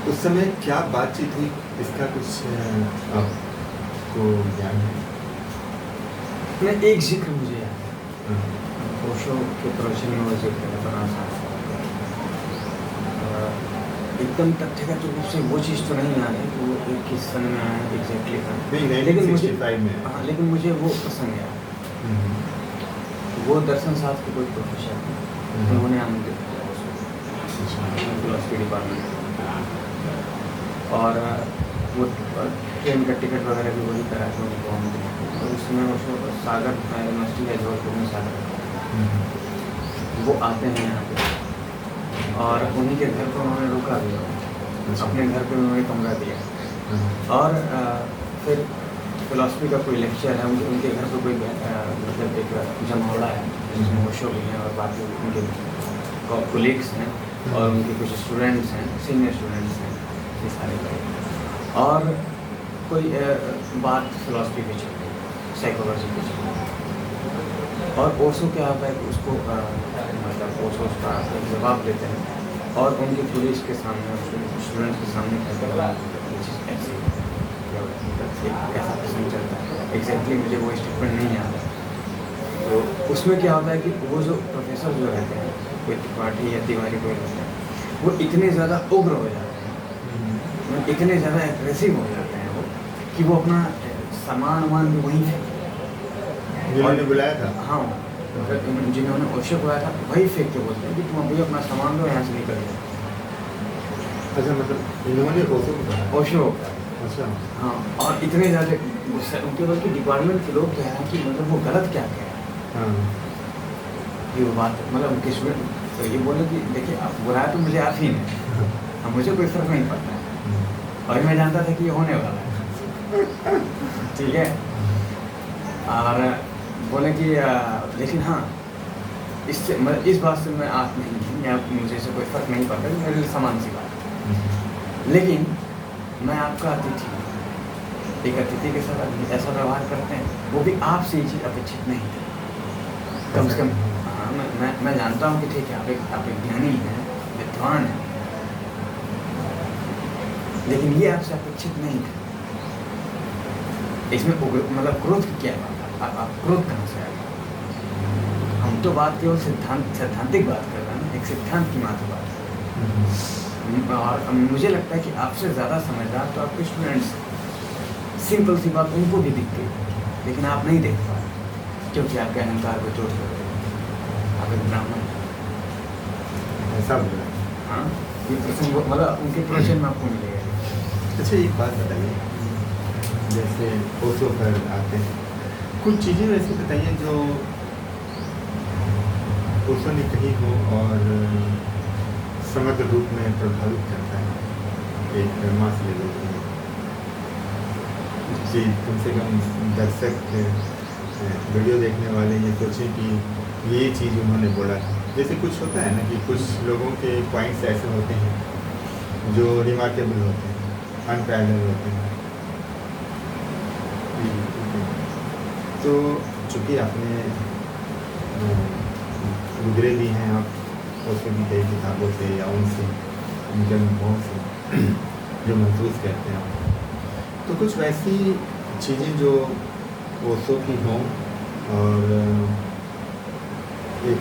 उस समय क्या बातचीत हुई, इसका कुछ आपको ज्ञान है? मैं एक जिक्र मुझे याद है, ओशो के प्रवचन में वो जिक्र है बनारस एकदम तथ्यगत रूप से वो चीज़ तो नहीं आ रही कि वो एक किस सन में आया एग्जैक्टली था, लेकिन मुझे हाँ, लेकिन मुझे वो पसंद आया। वो दर्शन शास्त्र के कोई प्रोफेसर थे, उन्होंने आमंत्रित किया उसको फिलोसफी डिपार्टमेंट, और वो ट्रेन का टिकट वगैरह भी वही करा के उनको आमंत्रित किया। और उसमें उसको सागर यूनिवर्सिटी है जबलपुर में, सागर वो आते हैं यहाँ पे, और उन्हीं के घर पर उन्होंने रुका भी, अपने घर पे उन्होंने कमरा दिया। और फिर फिलोसफी का कोई लेक्चर है, उनके घर पर कोई मतलब एक जमौला है जिसमें ओशो भी हैं और बाकी उनके कोलीग्स हैं और उनके कुछ स्टूडेंट्स हैं, सीनियर स्टूडेंट्स हैं, ये सारे लोग। और कोई बात फिलोसफी की चल रही है, साइकोलॉजी की चल रही है, और ओशो क्या होता है कि उसको मतलब ओशो उसका जवाब देते हैं और उनके पुलिस के सामने, स्टूडेंट्स के सामने कहते हैं ऐसे ऐसा प्रश्न चलता है। एग्जैक्टली मुझे वो स्टेटमेंट नहीं याद है। तो उसमें क्या होता है कि वो जो प्रोफेसर जो रहते हैं, कोई त्रिपाठी या तिवारी कोई रहते हैं, वो इतने ज़्यादा उग्र हो जाते हैं, इतने ज़्यादा एग्रेसिव हो जाते हैं वो कि वो अपना सामान वामान भी वहीं जिन्होंने बुलाया था, हाँ, जिन्होंने ओशो बुलाया था वही फेंक के बोलते हैं कि तुम अभी अपना सामान लो, यहाँ से निकल जाओ। अच्छा, मतलब इन्होंने ओशो को कहा? ओशो, अच्छा, हाँ, और इतने ज़्यादा गुस्सा उनके बल्कि डिपार्टमेंट के लोग कह रहे हैं कि मतलब वो गलत क्या कह रहे हैं। हाँ, ये वो बात मतलब उनके स्टूडेंट तो ये बोले कि देखिए आप बुलाया तो मुझे आप ही नहीं, अब मुझे कोई फर्क नहीं पड़ता है, और मैं जानता था कि ये होने वाला है, ठीक है। और बोले कि लेकिन हाँ, इससे इस बात से मैं आप नहीं या मुझे से कोई फ़र्क नहीं पड़ता, मेरे लिए समान सी बात है, लेकिन मैं आपका अतिथि हूँ, एक अतिथि के साथ आप ऐसा व्यवहार करते हैं, वो भी आपसे ये चीज़ अपेक्षित नहीं थी। कम से कम हाँ, मैं जानता हूँ कि ठीक है आप एक ज्ञानी हैं, विद्वान हैं, लेकिन ये आपसे अपेक्षित नहीं था। इसमें मतलब क्रोध की क्या बात है? आप क्रोध कहाँ से आए? हम तो बात केवल सैद्धांतिक बात कर रहे हैं, एक सिद्धांत की मात्र बात कर रहे हैं। और मुझे लगता है कि आपसे ज़्यादा समझदार तो आपके स्टूडेंट्स, सिंपल सी बात उनको भी दिखती है, लेकिन आप नहीं देख पा रहे क्योंकि आपके अहंकार को चोट कर रहे हैं। आप एक ब्राह्मण ऐसा बोला। हाँ, ये प्रसंग मतलब उनके प्रवचन में आपको मिलेगा। अच्छा एक बात बताइए, जैसे ओशो पर आते हैं, कुछ चीज़ें वैसे बताइए जो ओशो ने कही हो और समग्र रूप में प्रभावित करता है एक मास लेवल पे, जी कम से कम दर्शक वीडियो देखने वाले ये सोचें कि ये चीज़ उन्होंने बोला था। जैसे कुछ होता है ना कि कुछ लोगों के पॉइंट्स ऐसे होते हैं जो रिमार्केबल होते हैं, अनपैरेलल होते हैं। तो चूँकि आपने गुजरे भी हैं आप उसमें भी कई किताबों से या उनसे उनके अनुभवों से जो महसूस करते हैं आप, तो कुछ वैसी चीज़ें जो ओशो की हों और एक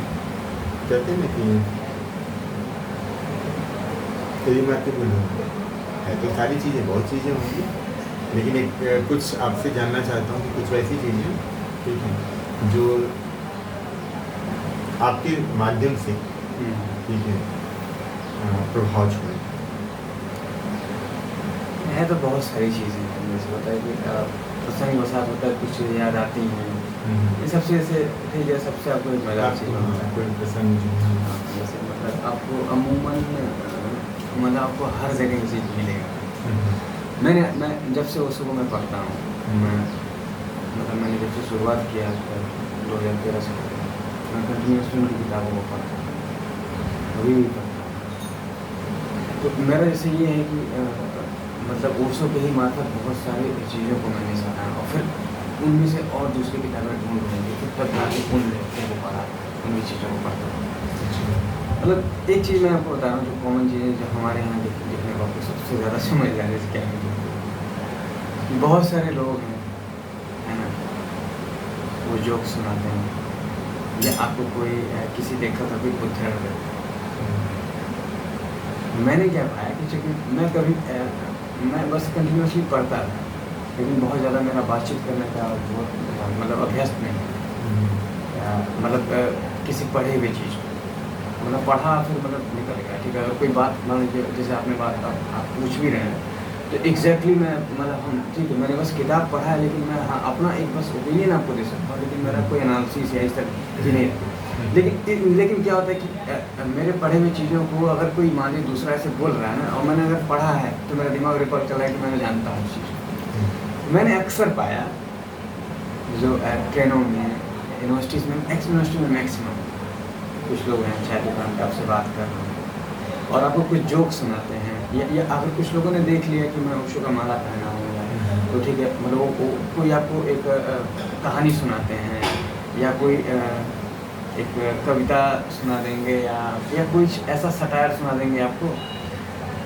कहते हैं ना कि रिमार्केबल हो है, तो सारी चीज़ें बहुत चीज़ें होंगी, लेकिन एक कुछ आपसे जानना चाहता हूँ कि कुछ वैसी चीज़ें ठीक है जो आपके माध्यम से ठीक है प्रभाव छोड़े। है तो बहुत सारी चीज़ें हैं, जैसे होता है कि प्रसंग वसात होता है, कुछ चीज़ें याद आती हैं, ये सबसे ऐसे ठीक है। सबसे आपको एक मजाक चीज़ होता है, कोई प्रसंग जैसे मतलब आपको अमूमन मतलब आपको हर जगह ये चीज़ मिलेगा। मैं जब से ओशो को मैं पढ़ता हूँ, मैंने जब से शुरुआत किया 2013 से मैं कंटिन्यूसली उनकी किताबों को पढ़ता हूँ, अभी भी पढ़ता हूँ। तो मेरा जैसे ये है कि मतलब ओशो के ही मार्फत बहुत सारी चीज़ों को मैंने समझा और फिर उनमें से और दूसरी किताबें ढूंढ ढूंढी, फिर तब जाके उन लेखकों को पढ़ा, उनकी चीज़ों को पढ़ता हूँ। मतलब एक चीज़ मैं आपको बता रहा हूँ जो कॉमन चीज़ें जो हमारे यहाँ देखने को आपको सबसे ज़्यादा समझ जाने से क्या है, बहुत सारे लोग हैं है ना, वो जोक सुनाते हैं या आपको कोई किसी देखा था कोई उदाहरण देता है। मैंने क्या पाया कि चूँकि मैं कभी मैं बस कंटिन्यूसली पढ़ता था, लेकिन बहुत ज़्यादा मेरा बातचीत करने का बहुत मतलब अभ्यस्त नहीं, मतलब किसी पढ़े हुए चीज़ को मतलब पढ़ा फिर मतलब निकल गया। ठीक है, अगर कोई बात मान लीजिए जैसे आपने बात आप पूछ भी रहे हैं तो एग्जैक्टली मैं मतलब हम ठीक है मैंने बस किताब पढ़ा है, लेकिन मैं हाँ अपना एक बस ओपिनियन आपको दे सकता हूँ, लेकिन मेरा कोई एनालिसिस या इस तरह की नहीं रहती। लेकिन क्या होता है कि मेरे पढ़े हुए चीज़ों को अगर कोई मान लीजिए दूसरा ऐसे बोल रहा है ना और मैंने अगर पढ़ा है तो मेरा दिमाग रिकॉर्ड कर रहा है कि मैंने जानता हूँ उस चीज़ को। मैंने अक्सर पाया जो ट्रेनों में यूनिवर्सिटीज़ में एक्स यूनिवर्सिटी में मैक्सिमम कुछ लोग हैं चाय दुकान पे आपसे बात कर रहे हैं और आपको कुछ जोक सुनाते हैं या अगर कुछ लोगों ने देख लिया कि मैं ओशो का माला पहना हूँ तो ठीक है मतलब वो कोई आपको एक कहानी सुनाते हैं या कोई एक कविता सुना देंगे या कुछ ऐसा सटायर सुना देंगे आपको।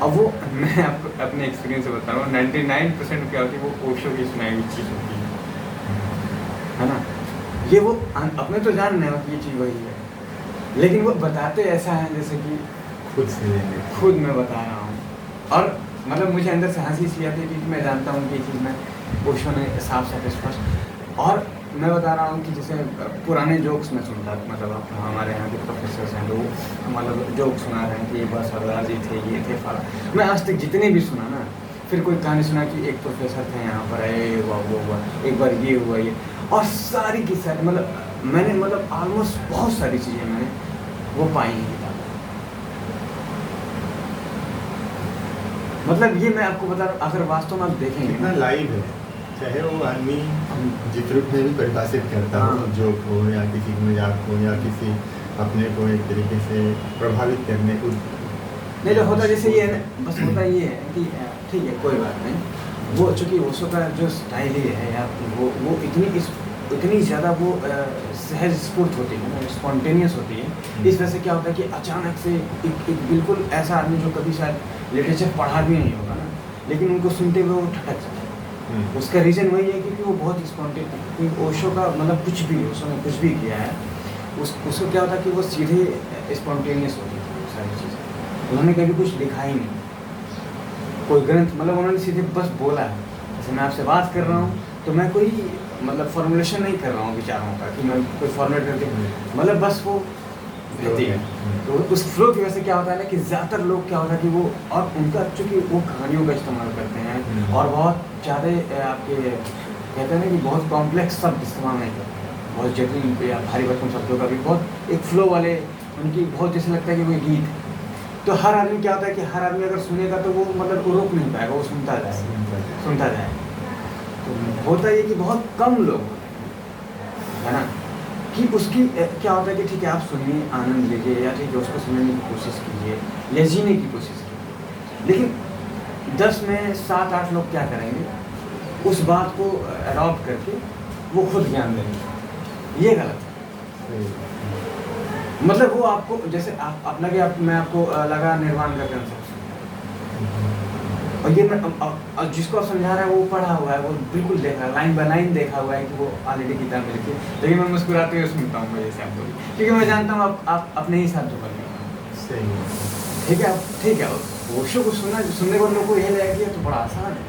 अब वो मैं आपको अपने एक्सपीरियंस से बता रहा हूँ 99% क्या होती है वो ओशो की सुनाई हुई चीज़ होती है ना। ये वो अपने तो जान रहे हो कि ये चीज़ वही है, लेकिन वो बताते ऐसा है जैसे कि खुद मैं बता रहा हूँ। और मतलब मुझे अंदर से हंसी इसलिए आती है क्योंकि मैं जानता हूँ कि ये चीज़ मैं ओशो ने साफ साफ स्पष्ट और मैं बता रहा हूँ कि जैसे पुराने जोक्स में सुनता मतलब हमारे यहाँ के प्रोफेसर्स हैं तो मतलब जोक सुना रहे हैं कि ये बस सरदार जी थे ये थे फला। मैं आज तक जितने भी सुना ना, फिर कोई कहानी सुना कि एक प्रोफेसर थे यहाँ पर आए हुआ वो हुआ एक बार ये हुआ ये, और सारी की सारी मतलब मैंने मतलब ऑलमोस्ट बहुत सारी चीज़ें मैंने वो पाई हैं किताब। मतलब ये मैं आपको बता रहा हूँ अगर वास्तव में आप देखेंगे कितना लाइव है, चाहे वो आदमी जिस रूप में भी परिभाषित करता हो, जोक हो या किसी मजाक हो या किसी अपने को एक तरीके से प्रभावित करने को नहीं तो होता जैसे ये है बस होता ये है कि ठीक है कोई बात नहीं वो चूँकि ओशो का जो स्टाइल ही है या वो इतनी ज़्यादा वो सहज स्फूर्त होती है ना, स्पॉन्टेनियस होती है। इस वजह से क्या होता है कि अचानक से एक बिल्कुल ऐसा आदमी जो कभी शायद लिटरेचर पढ़ा भी नहीं होगा ना, लेकिन उनको सुनते हुए वो ठटक जाता है। उसका रीज़न वही है क्योंकि वो बहुत ही स्पॉन्टेनियस, ओशो का मतलब कुछ भी ओशो ने कुछ भी किया है उसको क्या होता है कि वो सीधे स्पॉन्टेनियस होती थी वो सारी चीज़ें। उन्होंने कभी कुछ लिखा ही नहीं, कोई ग्रंथ, मतलब उन्होंने सीधे बस बोला है। जैसे मैं आपसे बात कर रहा हूँ तो मैं कोई मतलब फॉर्मुलेशन नहीं कर रहा हूँ विचारों का कि मैं कोई फॉर्मुलेट करके, मतलब बस वो बहती है। तो उस फ्लो की वजह से क्या होता है ना कि ज़्यादातर लोग क्या होता है कि वो, और उनका चूँकि वो कहानियों का इस्तेमाल करते हैं और बहुत ज़्यादा आपके कहते हैं ना कि बहुत कॉम्प्लेक्स शब्द इस्तेमाल नहीं करते हैं, बहुत जटिल या भारी भरकम शब्दों का भी बहुत एक फ्लो वाले, उनकी बहुत जैसे लगता है कि कोई गीत है। तो हर आदमी क्या होता है कि हर आदमी अगर सुनेगा तो वो मतलब वो रोक नहीं पाएगा, वो सुनता जाए। तो होता ये कि बहुत कम लोग होते हैं, है ना, कि उसकी क्या होता है कि ठीक है आप सुनिए, आनंद लीजिए, या ठीक है उसको समझने की कोशिश कीजिए या जीने की कोशिश कीजिए। लेकिन 10 में 7-8 लोग क्या करेंगे, उस बात को अडॉप्ट करके वो खुद ज्ञान देंगे। ये गलत है। मतलब वो आपको जैसे आप लगे मैं आपको लगा निर्वाण का कंसेप्ट, और ये मैं जिसको आप समझा रहा है वो पढ़ा हुआ है, वो बिल्कुल देखा है, लाइन बाय लाइन देखा हुआ है कि वो ऑलरेडी किताब में लिखी है, लेकिन मैं मुस्कुराते हुए सुनता हूँ जैसे आप बोलिए, क्योंकि मैं जानता हूँ आप अपने ही साथ जो कर रहे हैं सही है। ठीक है, ओशो को सुनने को लोग को यह लगेगा कि तो बड़ा आसान है,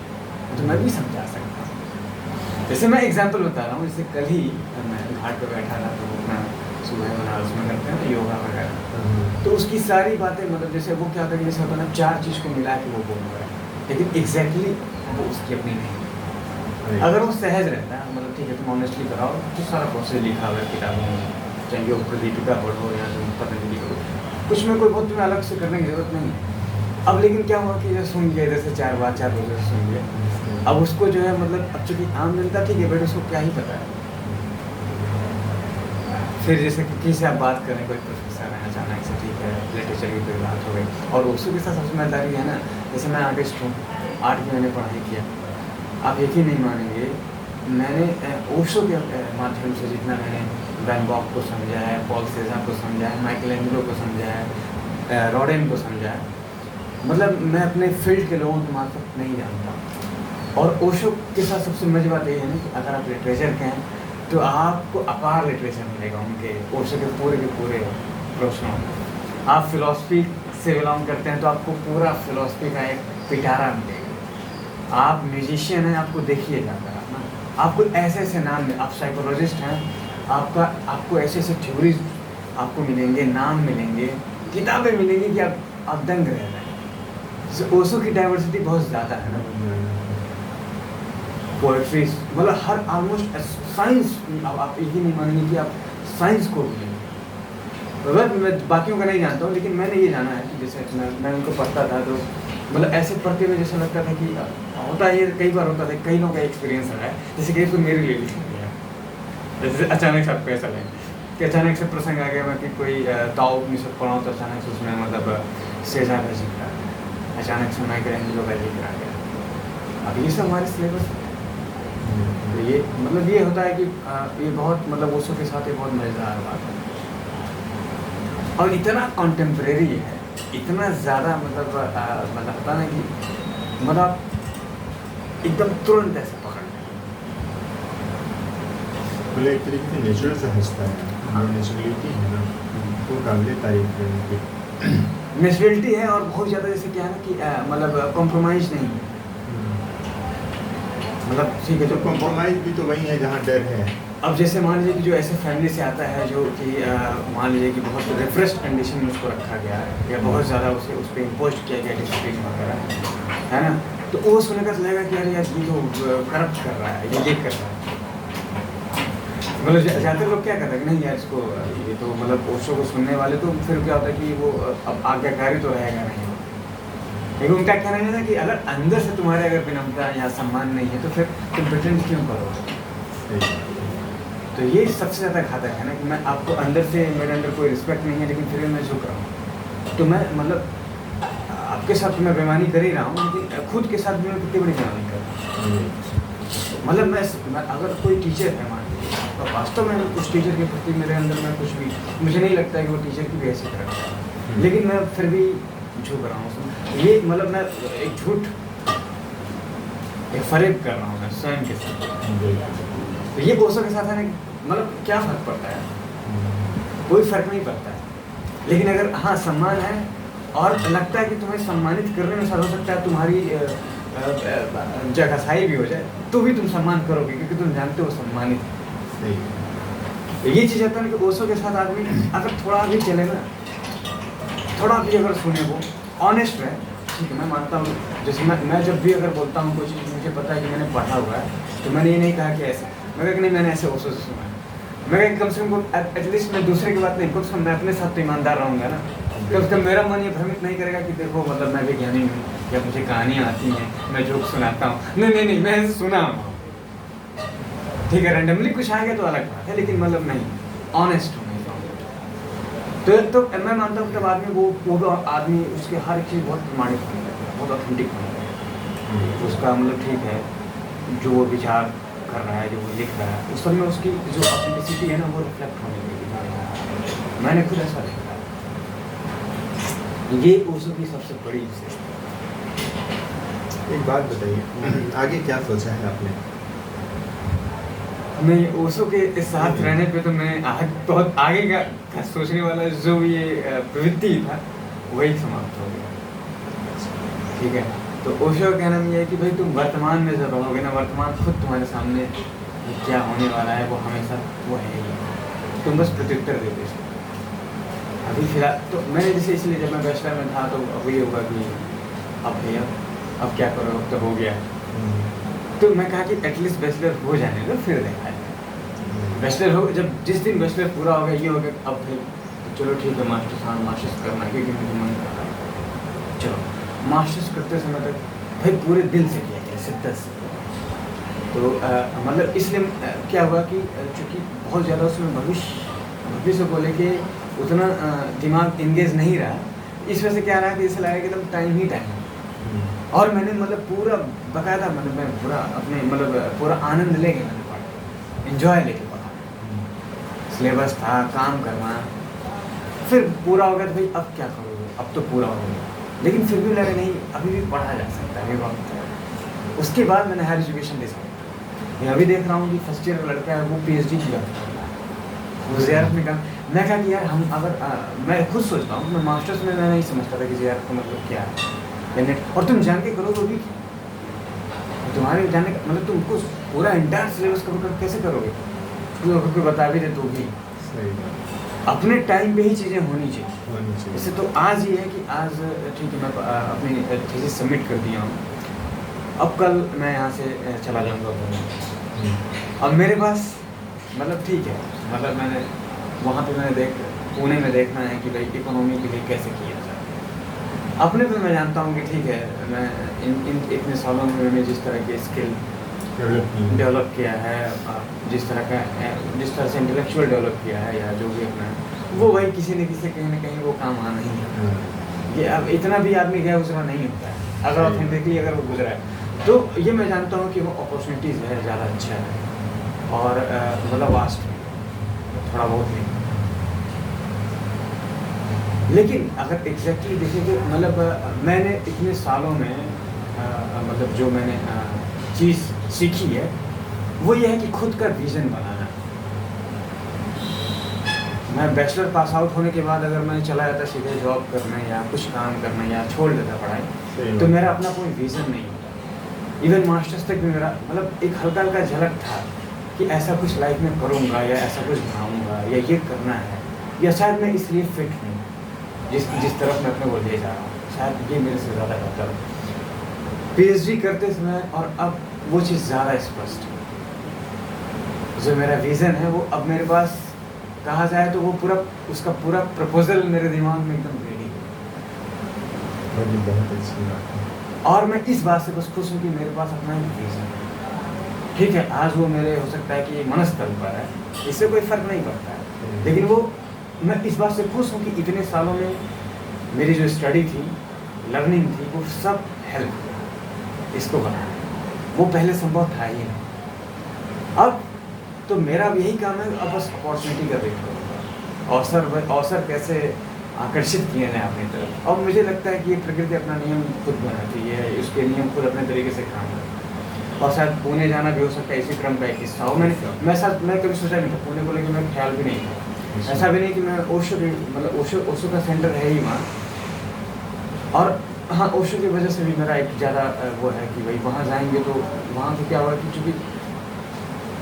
तो मैं भी समझा सकता हूँ। जैसे मैं एग्जाम्पल बता रहा हूँ, जैसे कल ही मैं घाट पर बैठा था तो अपना सुबह बनारस में करते हैं योगा वगैरह, तो उसकी सारी बातें मतलब जैसे वो क्या होता है कि जैसे होता है ना 4 चीज़ को मिला के वो बोल रहा है, लेकिन एग्जैक्टली वो उसकी अपनी नहीं। अगर वो सहज रहता है, मतलब ठीक है तुम ऑनेस्टली कराओ तो सारा प्रोसेस लिखा हुआ है किताबों में, चाहे योग प्रदीपिका पढ़ो या तुम पतंजलि करो, कुछ में कोई बहुत तुम्हें अलग से करने की जरूरत नहीं है। अब लेकिन क्या हुआ कि जैसे सुन लिया, जैसे 4 रोज़ सुन लिया, अब उसको जो है मतलब अब चूँकि आम जनता ठीक है बट उसको क्या ही पता है। फिर जैसे किसी से आप बात करें, कोई प्रोफेसर है अचानक से, ठीक है लिटरेचर की कोई बात हो गई, और उसके के साथ सबसे समझदारी है ना, जैसे मैं आर्टिस्ट हूँ, 8 महीने पढ़ाई किया, आप यकीन नहीं मानेंगे, मैंने ओशो के माध्यम से जितना मैंने वैन गॉग को समझा है, पॉल सेज़र को समझा है, माइकल एंजेलो को समझा है, रॉडेन को समझा है, मतलब मैं अपने फील्ड के लोगों को मार्फत नहीं जानता। और ओशो के साथ सबसे मज़े बात ये है ना कि अगर आप लिटरेचर के हैं तो आपको अपार लिटरेचर मिलेगा उनके ओशो के पूरे प्रश्नों। आप फिलॉसफी से बिलोंग करते हैं तो आपको पूरा फिलॉसफी का एक पिटारा मिलेगा। आप म्यूजिशियन हैं, आपको देखिए जाता है ना, आपको ऐसे नाम, आप साइकोलॉजिस्ट हैं, आपको ऐसे थ्योरीज आपको मिलेंगे, नाम मिलेंगे, किताबें मिलेंगी कि आप दंग रह जाएंगे। जैसे ओशो की डाइवर्सिटी बहुत ज़्यादा है ना, पोएट्री मतलब हर ऑलमोस्ट साइंस, आप यही नहीं मानेंगे कि आप साइंस को भी मैं बाकियों का नहीं जानता हूँ, लेकिन मैंने ये जाना है कि जैसे मैं उनको पढ़ता था तो मतलब ऐसे पढ़ते हुए जैसा लगता था कि होता है, ये कई बार होता था, कई लोगों का एक्सपीरियंस रहा है, जैसे कि तो मेरे लिए लिख दिया, जैसे अचानक से आपको ऐसा लगे कि अचानक से प्रसंग आ गया मैं कि कोई ताओ उपनिषद पढ़ाऊँ तो अचानक से उसमें मतलब सेजा का जिक्र आ गया, अचानक से माइकल एंजेलो का जिक्र आ गया। अब ये सब हमारे सिलेबस है, तो ये मतलब ये होता है कि ये बहुत मतलब ओशो के साथ ये बहुत मज़ेदार बात है, और इतना कॉन्टेम्प्रेरी है, इतना ज़्यादा मतलब होता ना कि मतलब एकदम तुरंत ऐसे पकड़ मतलब एक तरीके से नेचुरल से हंसता है। हाँ, नेचुरलिटी है ना, वो काबिल तारीफ है उनकी। नेचुरलिटी है और बहुत ज़्यादा जैसे क्या है ना कि मतलब कॉम्प्रोमाइज़ नहीं है, मतलब ठीक है, तो कॉम्प्रोमाइज़ भी तो वही है जहाँ डर है। अब जैसे मान लीजिए कि जो ऐसे फैमिली से आता है जो कि मान लीजिए कि बहुत रिफ्रेस्ड कंडीशन में उसको रखा गया है या बहुत ज़्यादा उसे उस पर इम्पोज किया गया डिसिप्लिन वगैरह, है ना, तो वो सुनने का लगेगा कि यार ये तो करप्ट कर रहा है, ये कर रहा है। मतलब ज़्यादातर लोग क्या करते हैं कि नहीं यार इसको ये तो मतलब ओशो को सुनने वाले तो फिर क्या होता है कि वो अब आज्ञाकारी तो रहेगा नहीं, लेकिन उनका कहना है ना कि अगर अंदर से तुम्हारे अगर विनम्रता या सम्मान नहीं है तो फिर तुम प्रिटेंड क्यों करोगे। तो ये सबसे ज़्यादा घातक है ना कि मैं आपको अंदर से, मेरे अंदर कोई रिस्पेक्ट नहीं है लेकिन फिर मैं झुक रहा हूँ, तो मैं मतलब आपके साथ तो मैं बेईमानी कर ही रहा हूँ, लेकिन खुद के साथ भी मैं कितनी बड़ी बेईमानी करता हूँ। मतलब मैं अगर कोई टीचर है मान लीजिए, तो वास्तव में उस टीचर के प्रति मेरे अंदर में कुछ भी, मुझे नहीं लगता है कि वो टीचर की भी हैसियत रखता है, लेकिन मैं फिर भी झुक रहा हूँ उसमें। ये मतलब मैं एक झूठ, एक फरेब कर रहा हूँ मैं स्वयं के साथ। तो ये दोस्तों के साथ है ना, मतलब क्या फ़र्क पड़ता है? कोई फ़र्क नहीं पड़ता है। लेकिन अगर हाँ सम्मान है और लगता है कि तुम्हें सम्मानित करने में सर हो सकता है तुम्हारी जगहसाई भी हो जाए, तो भी तुम सम्मान करोगे क्योंकि तुम जानते हो सम्मानित है। तो ये चीज़ आता है कि दोस्तों के साथ आदमी अगर थोड़ा भी चले ना, थोड़ा भी अगर सुने, वो ऑनेस्ट है, ठीक है, मैं मानता हूँ। जैसे मैं जब भी अगर बोलता हूँ कोई चीज़, मुझे पता है कि मैंने पढ़ा हुआ है, तो मैंने ये नहीं कहा कि ऐसे, मैं कहा कि नहीं मैंने ऐसे ओशो से सुना है। मैं कम से कम एटलीस्ट मैं दूसरे की बात नहीं, कम से कम मैं अपने साथ तो ईमानदार रहूँगा ना। कम से कम मेरा मन ये भ्रमित नहीं करेगा कि देखो मतलब मैं भी ज्ञानी हूँ या मुझे कहानियाँ आती हैं, मैं जोक सुनाता हूँ। नहीं, मैं ऐसे सुना हूँ, ठीक है, रैंडमली कुछ आ गया तो अलग बात है, लेकिन मतलब नहीं, ऑनेस्ट हूँ मैं। तो मैं मानता हूँ तब आदमी वो आदमी उसके हर एक चीज़ बहुत प्रमाणित होने लगेगा, बहुत ऑथेंटिक होने लगेगा। उसका मतलब ठीक है, जो वो विचार कर रहा है, जो वो लिख रहा है, उस सब में उसकी जो ऑथेंटिसिटी है ना, वो रिफ्लेक्ट होने लगेगी। मैंने खुद ऐसा देखा है। ये ओशो की सबसे बड़ी विशेषता। एक बात बताइए, आगे क्या सोचा है आपने? मैं ओशो के साथ रहने पे तो मैं बहुत आगे का सोचने वाला जो ये प्रवृत्ति था वही समाप्त हो गया, ठीक है। तो ओशो का कहना ये है कि भाई तुम वर्तमान में जब रहोगे ना, वर्तमान खुद तुम्हारे सामने क्या होने वाला है वो हमेशा वो है ही, तुम बस प्रत्युत्तर देते हो। अभी फिलहाल तो मैंने जैसे इसलिए जब मैं बैचलर में था तो अब ये हुआ कि अब भैया अब क्या करो, अब तो हो गया। तो मैं कहा कि एटलीस्ट बैचलर हो जाने दो, फिर देखा है। बैचलर हो, जब जिस दिन बैचलर पूरा हो गया, ये हो गया, अब फिर तो चलो ठीक है मास्टर्स करना, क्योंकि मुझे मन कर रहा है। चलो मास्टर्स करते समय तक भाई पूरे दिल से किया गया, शिद्दत से। तो मतलब इसलिए क्या हुआ कि चूँकि बहुत ज़्यादा उसमें भविष्य को लेके उतना दिमाग इंगेज नहीं रहा, इस वजह से क्या रहा कि ऐसा लगा कि एकदम टाइम ही टाइम। और मैंने मतलब पूरा बाकायदा मतलब मैं पूरा अपने मतलब पूरा आनंद लेके मैंने पढ़ा, एंजॉय लेके पढ़ा। सिलेबस था, काम करना, फिर पूरा हो गया तो भाई अब क्या करोगे, अब तो पूरा हो गया, लेकिन फिर भी लगा नहीं अभी भी पढ़ा जा सकता है, वक्त। उसके बाद मैंने हायर एजुकेशन डिसाइड किया। मैं अभी देख रहा हूँ कि फर्स्ट ईयर का लड़का है, वो PhD किया, वो JRF में कहा। मैं कहा कि यार हम अगर मैं खुद सोचता हूँ, मैं मास्टर्स में मैं नहीं समझता था कि JRF का मतलब क्या है, और तुम जान के करो तो भी तुम्हारे जाने का मतलब तुम कुछ पूरा इंटायर सिलेबस कवर कैसे करोगे, अगर कोई बता भी दे तो भी अपने टाइम पे ही चीज़ें होनी चाहिए। वैसे तो आज ये है कि आज ठीक है, मैं अपनी थीसिस सबमिट कर दिया हूँ, अब कल मैं यहाँ से चला जाऊँगा। अब मेरे पास मतलब ठीक है, मतलब मैंने वहाँ पे मैंने पुणे में देखना है कि भाई इकोनॉमी के लिए कैसे किया जाए। अपने पे मैं जानता हूँ कि ठीक है, मैं इन इतने सालों में मैंने जिस तरह के स्किल डेवलप किया है, जिस तरह से इंटेलेक्चुअल डेवलप किया है या जो भी अपना है, वो भाई किसी न किसी कहीं ना कहीं वो काम आना ही है। ये अब इतना भी आदमी गया गुजरा नहीं होता है, अगर ऑथेंटिकली अगर वो गुजरा है तो ये मैं जानता हूँ कि वो अपॉर्चुनिटीज़ है, ज़्यादा अच्छा है और मतलब वास्ट है, थोड़ा बहुत नहीं। लेकिन अगर एग्जैक्टली देखेंगे मतलब मैंने इतने सालों में मतलब जो मैंने चीज़ सीखी है वो ये है कि खुद का विज़न बनाना। मैं बैचलर पास आउट होने के बाद अगर मैं चला जाता सीधे जॉब करने या कुछ काम करने या छोड़ देता पढ़ाई, तो मेरा अपना कोई विज़न नहीं होता। इवन मास्टर्स तक भी मेरा मतलब एक हल्का हल्का झलक था कि ऐसा कुछ लाइफ में करूँगा या ऐसा कुछ बनाऊँगा या ये करना है, या शायद मैं इसलिए फिट हूँ जिस तरफ मैं अपने को ले जा रहा हूँ, शायद ये मेरे से ज़्यादा बेहतर है। PhD करते समय और अब वो चीज़ ज़्यादा स्पष्ट है, जो मेरा विज़न है वो अब मेरे पास कहा जाए तो वो पूरा उसका पूरा प्रपोजल मेरे दिमाग में एकदम रेडी है। बहुत अच्छी बात है। और मैं इस बात से बस खुश हूँ कि मेरे पास अपना एक विज़न है। ठीक है, आज वो मेरे हो सकता है कि मनस्तर पर है, इससे कोई फ़र्क नहीं पड़ता है, लेकिन वो मैं इस बात से खुश हूँ कि इतने सालों में मेरी जो स्टडी थी, लर्निंग थी, वो सब हेल्प इसको बनाना है, वो पहले संभव था ही नहीं। अब तो मेरा अब यही काम है, अब बस अपॉर्चुनिटी का वेट करूँगा, अवसर कैसे आकर्षित किए हैं अपनी तरफ। और मुझे लगता है कि ये प्रकृति अपना नियम खुद बनाती है, उसके नियम खुद अपने तरीके से काम करती है। और शायद पुणे जाना भी हो सकता है इसी क्रम का एक हिस्सा हो। मैं कभी सोचा नहीं था पुणे को लेकर, मेरा ख्याल भी नहीं था। ऐसा भी नहीं कि मैं ओशो ओशो का सेंटर है ही वहाँ, और हाँ ओशो की वजह से भी मेरा एक ज़्यादा वो है कि भाई वहाँ जाएंगे तो वहाँ पे क्या होगा कि चूँकि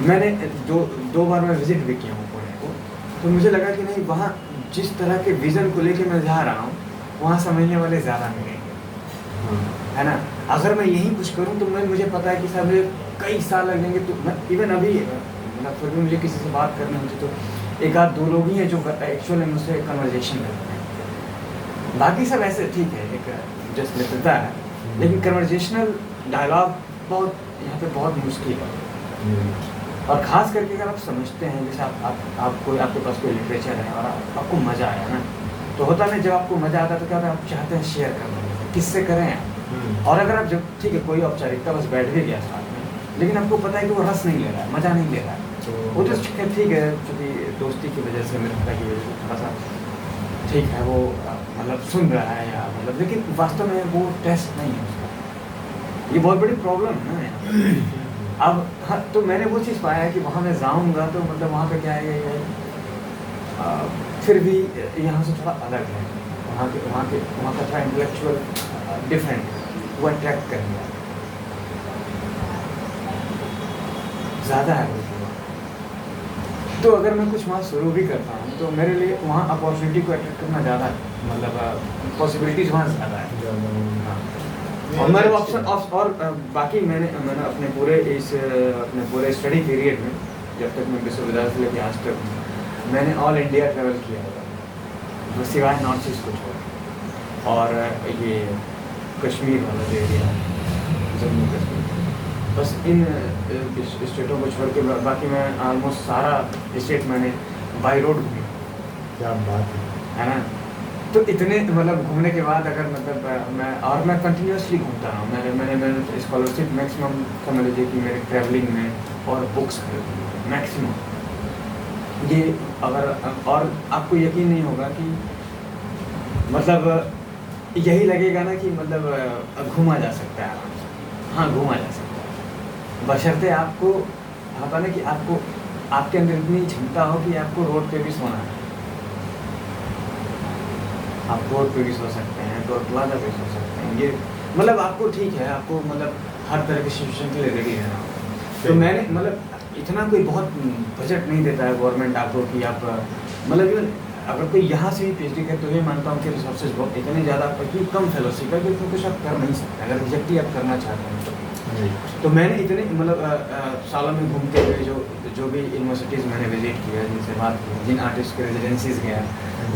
मैंने दो बार मैं विजिट भी किया हूँ पुणे को, तो मुझे लगा कि नहीं, वहाँ जिस तरह के विज़न को लेके मैं जा रहा हूँ वहाँ समझने वाले ज़्यादा मिलेंगे, है ना। अगर मैं यहीं कुछ करूँ तो मुझे पता है कि साहब मुझे कई साल लगेंगे। तो मैं इवन अभी मतलब फिर भी मुझे किसी से बात करनी होती तो एक आध दो लोग ही हैं जो एक्चुअली मुझसे कन्वर्जेशन करते हैं। बाकी सब ऐसे ठीक है, एक जस्ट मित्रता है, लेकिन कन्वर्जेशनल डायलॉग बहुत यहाँ पे बहुत मुश्किल है। और ख़ास करके अगर आप समझते हैं, जैसे आपके पास कोई लिटरेचर है और आपको मज़ा आया ना, तो होता नहीं, जब आपको मज़ा आता है तो क्या होता है, आप चाहते हैं शेयर करना, किससे करें आप। और अगर आप जब ठीक है कोई औपचारिकता बस बैठ भी गया साथ में, लेकिन आपको पता है कि वो रस नहीं ले रहा है, मज़ा नहीं ले रहा है, तो वो तो ठीक है, क्योंकि दोस्ती की वजह से, मित्रता की वजह से थोड़ा सा ठीक है, वो मतलब सुन रहा है या मतलब, लेकिन वास्तव में वो टेस्ट नहीं है उसका। ये बहुत बड़ी प्रॉब्लम है ना। अब हाँ, तो मैंने वो चीज़ पाया है कि वहाँ मैं जाऊँगा तो मतलब वहाँ पे क्या है, फिर भी यहाँ से थोड़ा अलग है, वहाँ का थोड़ा इंटेलेक्चुअल डिफरेंट, वो अट्रैक्ट करेंगे ज़्यादा है। तो अगर मैं कुछ वहाँ शुरू भी करता हूँ तो मेरे लिए वहाँ अपॉर्चुनिटी को अट्रैक्ट करना ज़्यादा मतलब पॉसिबिलिटीज़ वहाँ ज़्यादा है। हाँ, और मेरे ऑप्शन और बाकी मैंने अपने पूरे स्टडी पीरियड में, जब तक मैं विश्वविद्यालय से लेकर आज तक, मैंने ऑल इंडिया ट्रैवल किया होगा, सिवाय नॉर्थ ईस्ट को छोड़, और ये कश्मीर वाला जो एरिया है, जम्मू कश्मीर, बस इन स्टेटों को छोड़ के बाकी मैं ऑलमोस्ट सारा स्टेट मैंने बाई रोड घूमी। क्या बात है ना। तो इतने मतलब घूमने के बाद अगर मतलब मैं कंटिन्यूसली घूमता रहा हूँ। मैंने स्कॉलरशिप मैक्सिमम समझ लीजिए कि मेरे ट्रैवलिंग में और बुक्स मैक्सिमम ये, अगर और आपको यकीन नहीं होगा कि मतलब यही लगेगा ना कि मतलब घूमा जा सकता है, हाँ घूमा जा सकता है, बशर्ते आपको होता ना कि आपको आपके अंदर इतनी क्षमता हो कि आपको रोड पे भी सोना है, आप रोड पे भी सो सकते हैं, तो प्लाजा पे सो सकते हैं। ये मतलब आपको ठीक है, आपको मतलब हर तरह की सिचुएशन के लिए रेडी रहना होगा। तो मैंने मतलब इतना कोई बहुत बजट नहीं देता है गवर्नमेंट आपको कि आप मतलब इवन अगर कोई यहाँ से ही PhD करे तो ये मानता हूँ कि रिसोर्सेज बहुत इतने ज़्यादा कि कम फेलोशिप है कि उसमें कुछ आप कर नहीं सकते अगर रिजेक्ट ही आप करना चाहते हैं तो मैंने इतने मतलब सालों में घूमते हुए जो भी यूनिवर्सिटीज़ मैंने विजिट किया, जिनसे बात की, जिन आर्टिस्ट के रेजिडेंसीज गया,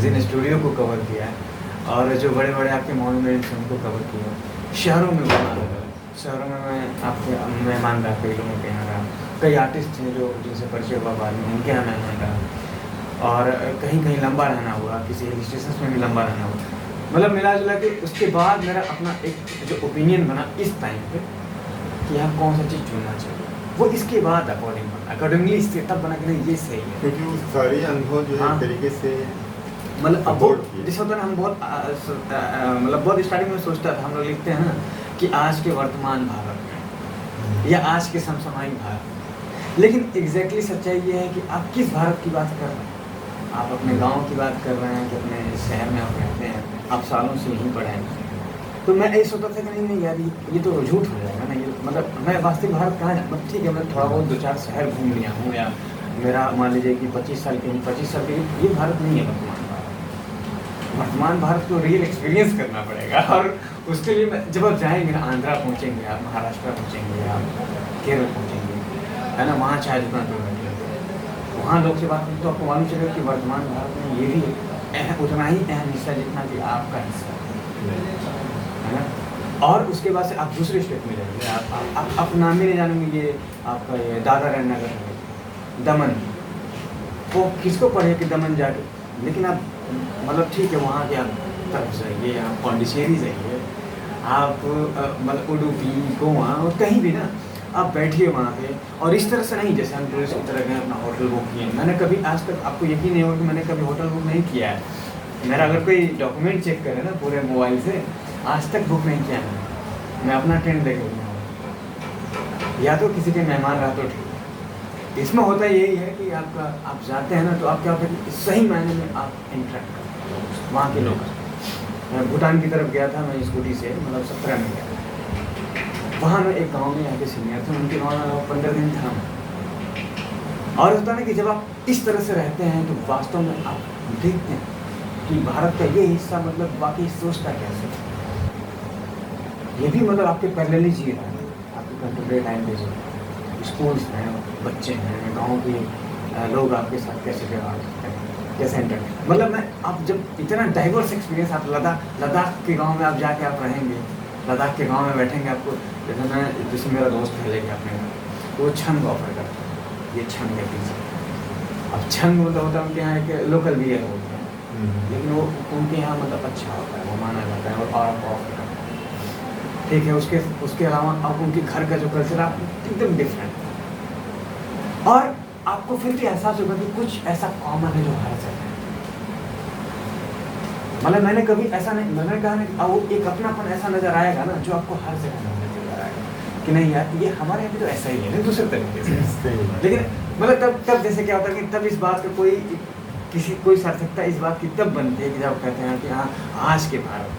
जिन स्टूडियो को कवर किया, और जो बड़े बड़े आपके मॉन्यूमेंट्स उनको कवर किया, शहरों में बना शहरों में मैं आपके मेहमान रहा, कई लोगों के यहाँ रहा, कई आर्टिस्ट हैं जो जिनसे परिचय हुआ बाद में, उनके यहाँ मेहमान रहा, और कहीं कहीं लंबा रहना हुआ, किसी हिल स्टेशन में भी लंबा रहना हुआ। मतलब मिला जुला के उसके बाद मेरा अपना एक जो ओपिनियन बना इस टाइम पे कि आप कौन सा चीज़ चुनना चाहिए, वो इसके बाद अकॉर्डिंगली इससे तब बना कि नहीं ये सही है, क्योंकि वो सारे अनुभव जो है तरीके से मतलब अब जैसे होता है ना, हम बहुत मतलब बहुत स्टार्टिंग में सोचता था, हम लोग लिखते हैं ना कि आज के वर्तमान भारत में या आज के समसामयिक भारत, लेकिन एग्जैक्टली सच्चाई ये है कि आप किस भारत की बात कर रहे हैं। आप अपने गांव की बात कर रहे हैं कि अपने शहर में आप रहते हैं, आप सालों से यहीं पढ़े हैं। तो मैं ये सोचता था कि नहीं यार ये तो झूठ हो जाएगा ना, ये मतलब मैं वास्तविक भारत कहाँ जाऊँ। ठीक है, मैं थोड़ा बहुत 2-4 शहर घूम लिया हूँ, या मेरा मान लीजिए कि 25 साल के ये भारत नहीं है वर्तमान भारत को रियल एक्सपीरियंस करना पड़ेगा। और उसके लिए जब आप जाएंगे ना, आंध्रा पहुँचेंगे, आप महाराष्ट्र पहुँचेंगे, आप केरल पहुँचेंगे, है ना, वहाँ चाय दुकान पर बैठे वहाँ लोग से बात करें तो आपको मालूम चलेगा कि वर्तमान भारत में ये भी उतना ही अहम हिस्सा जितना कि आपका हिस्सा है ना। और उसके बाद से आप दूसरे स्टेट में जाएंगे, आप नाम ही नहीं जानेंगे, ये आपका ये दादर एंड नगर है, दमन, तो किसको पढ़े कि दमन जाके, लेकिन आप मतलब ठीक है वहाँ के आप तरफ जाइए, आप पौंडीचेरी जाइए, आप मतलब उडुपी गोवा और कहीं भी ना आप बैठिए वहाँ पे, और इस तरह से नहीं जैसे हम टूरिस्ट की तरह गए अपना होटल बुक किए। मैंने कभी आज तक, आपको यकीन नहीं होगा कि मैंने कभी होटल बुक नहीं किया है। मेरा अगर कोई डॉक्यूमेंट चेक करे ना पूरे मोबाइल से, आज तक बुक नहीं किया मैं अपना टेंट दे के, या तो किसी के मेहमान रहा तो ठीक। इसमें होता यही है कि आपका आप जाते हैं ना तो आप क्या होता है कि सही मायने में आप इंटरेक्ट करते हैं वहाँ के लोग। मैं भूटान की तरफ गया था, मैं स्कूटी से मतलब 17 में गया। वहाँ मैं एक गांव में यहाँ के सीनियर थे, उनके गाँव में 15 दिन था। और होता है ना कि जब आप इस तरह से रहते हैं तो वास्तव में आप देखते हैं कि भारत का ये हिस्सा मतलब वाकई सोचता कैसे। ये भी मतलब आपके पहले ही जी रहा है, आपके कंटेम्प्रेरी टाइम पे जी। स्कूल्स हैं, बच्चे हैं, गाँव के लोग आपके साथ कैसे व्यवहार करते हैं, कैसे इंटरेक्ट। मतलब मैं आप जब इतना डाइवर्स एक्सपीरियंस, आप लद्दाख के गाँव में आप जाके आप रहेंगे, लद्दाख के गांव में बैठेंगे, आपको जैसे मेरा दोस्त है लेके अपने वो छंग ऑफर करता है, ये छंग है पीछा। अब छंग मतलब होता है उनके यहाँ एक लोकल बियर होता है, लेकिन वो उनके यहाँ मतलब अच्छा होता है, वो माना जाता है और ऑफर करता है, ठीक है। उसके अलावा अब उनके घर का जो कल्चर आप एकदम डिफरेंट है, और आपको फिर भी एहसास होगा कि कुछ ऐसा कॉमन है जो हर जगह है। मतलब मैंने कभी ऐसा नहीं, मैंने कहा नहीं, वो एक अपनापन ऐसा नजर आएगा ना जो आपको हर जगह नजर आएगा कि नहीं यार ये हमारे यहाँ भी तो ऐसा ही है, नहीं दूसरे तरीके से। लेकिन मतलब तब जैसे क्या होता है कि तब इस बात का कोई सार्थकता इस बात की तब बनती है कि जब कहते हैं कि हाँ आज के भारत,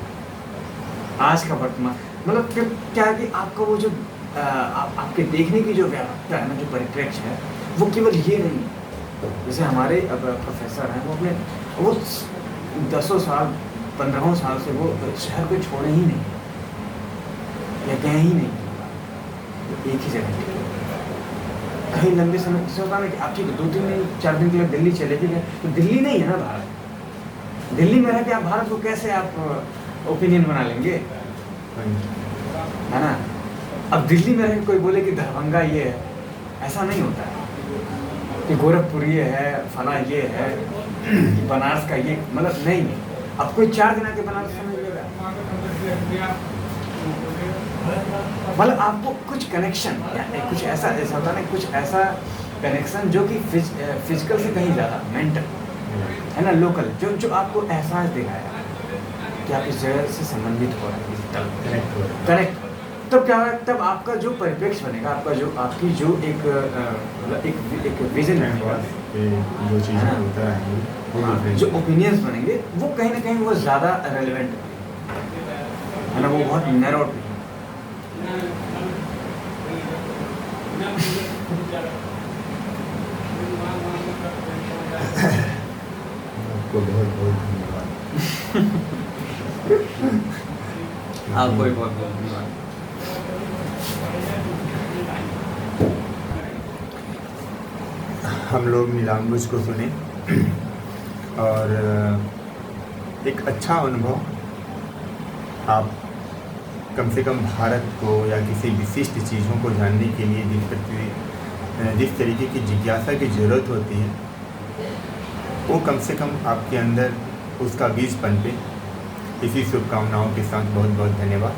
आज का वर्तमान, मतलब क्या है कि आपका वो जो आपके देखने की जो व्यापकता है ना, जो परिप्रेक्ष्य है, वो केवल ये नहीं। जैसे हमारे अब प्रोफेसर हैं, वो 10 साल 15 साल से वो शहर को छोड़े ही नहीं या गए ही नहीं, एक ही जगह कहीं लंबे समय से होता है कि आप ठीक 2-3 दिन 4 दिन के लिए दिल्ली चले गए, तो दिल्ली नहीं है ना भारत। दिल्ली में रह के आप भारत को कैसे आप ओपिनियन बना लेंगे, है ना। अब दिल्ली में रह के कोई बोले कि दरभंगा ये है, ऐसा नहीं होता है कि गोरखपुर ये है, फला ये है, बनारस का ये, मतलब नहीं। अब कोई 4 दिन आके बनारस समझ लेगा, मतलब आपको कुछ कनेक्शन या कुछ ऐसा होता है, कुछ ऐसा कनेक्शन जो कि फिजिकल से कहीं ज़्यादा मेंटल है ना, लोकल, जो आपको एहसास दिलाया कि आप इस जगह से संबंधित हो रहे हैं, कनेक्ट। तब क्या होगा, तब आपका जो परिप्रेक्ष्य बनेगा, आपका जो आपकी जो एक विजन बनेगा, जो चीज़ें होता है, जो ओपिनियंस बनेंगे, वो कहीं ना कहीं वो ज़्यादा रेलेवेंट है ना, वो बहुत नैरो। आपको बहुत बहुत धन्यवाद। आपको भी बहुत बहुत धन्यवाद। हम लोग नीलाम्बुज को सुने और एक अच्छा अनुभव, आप कम से कम भारत को या किसी विशिष्ट चीज़ों को जानने के लिए जिस तरीके की जिज्ञासा की ज़रूरत होती है, वो कम से कम आपके अंदर उसका बीज पनपे। इसी शुभकामनाओं के साथ बहुत बहुत धन्यवाद।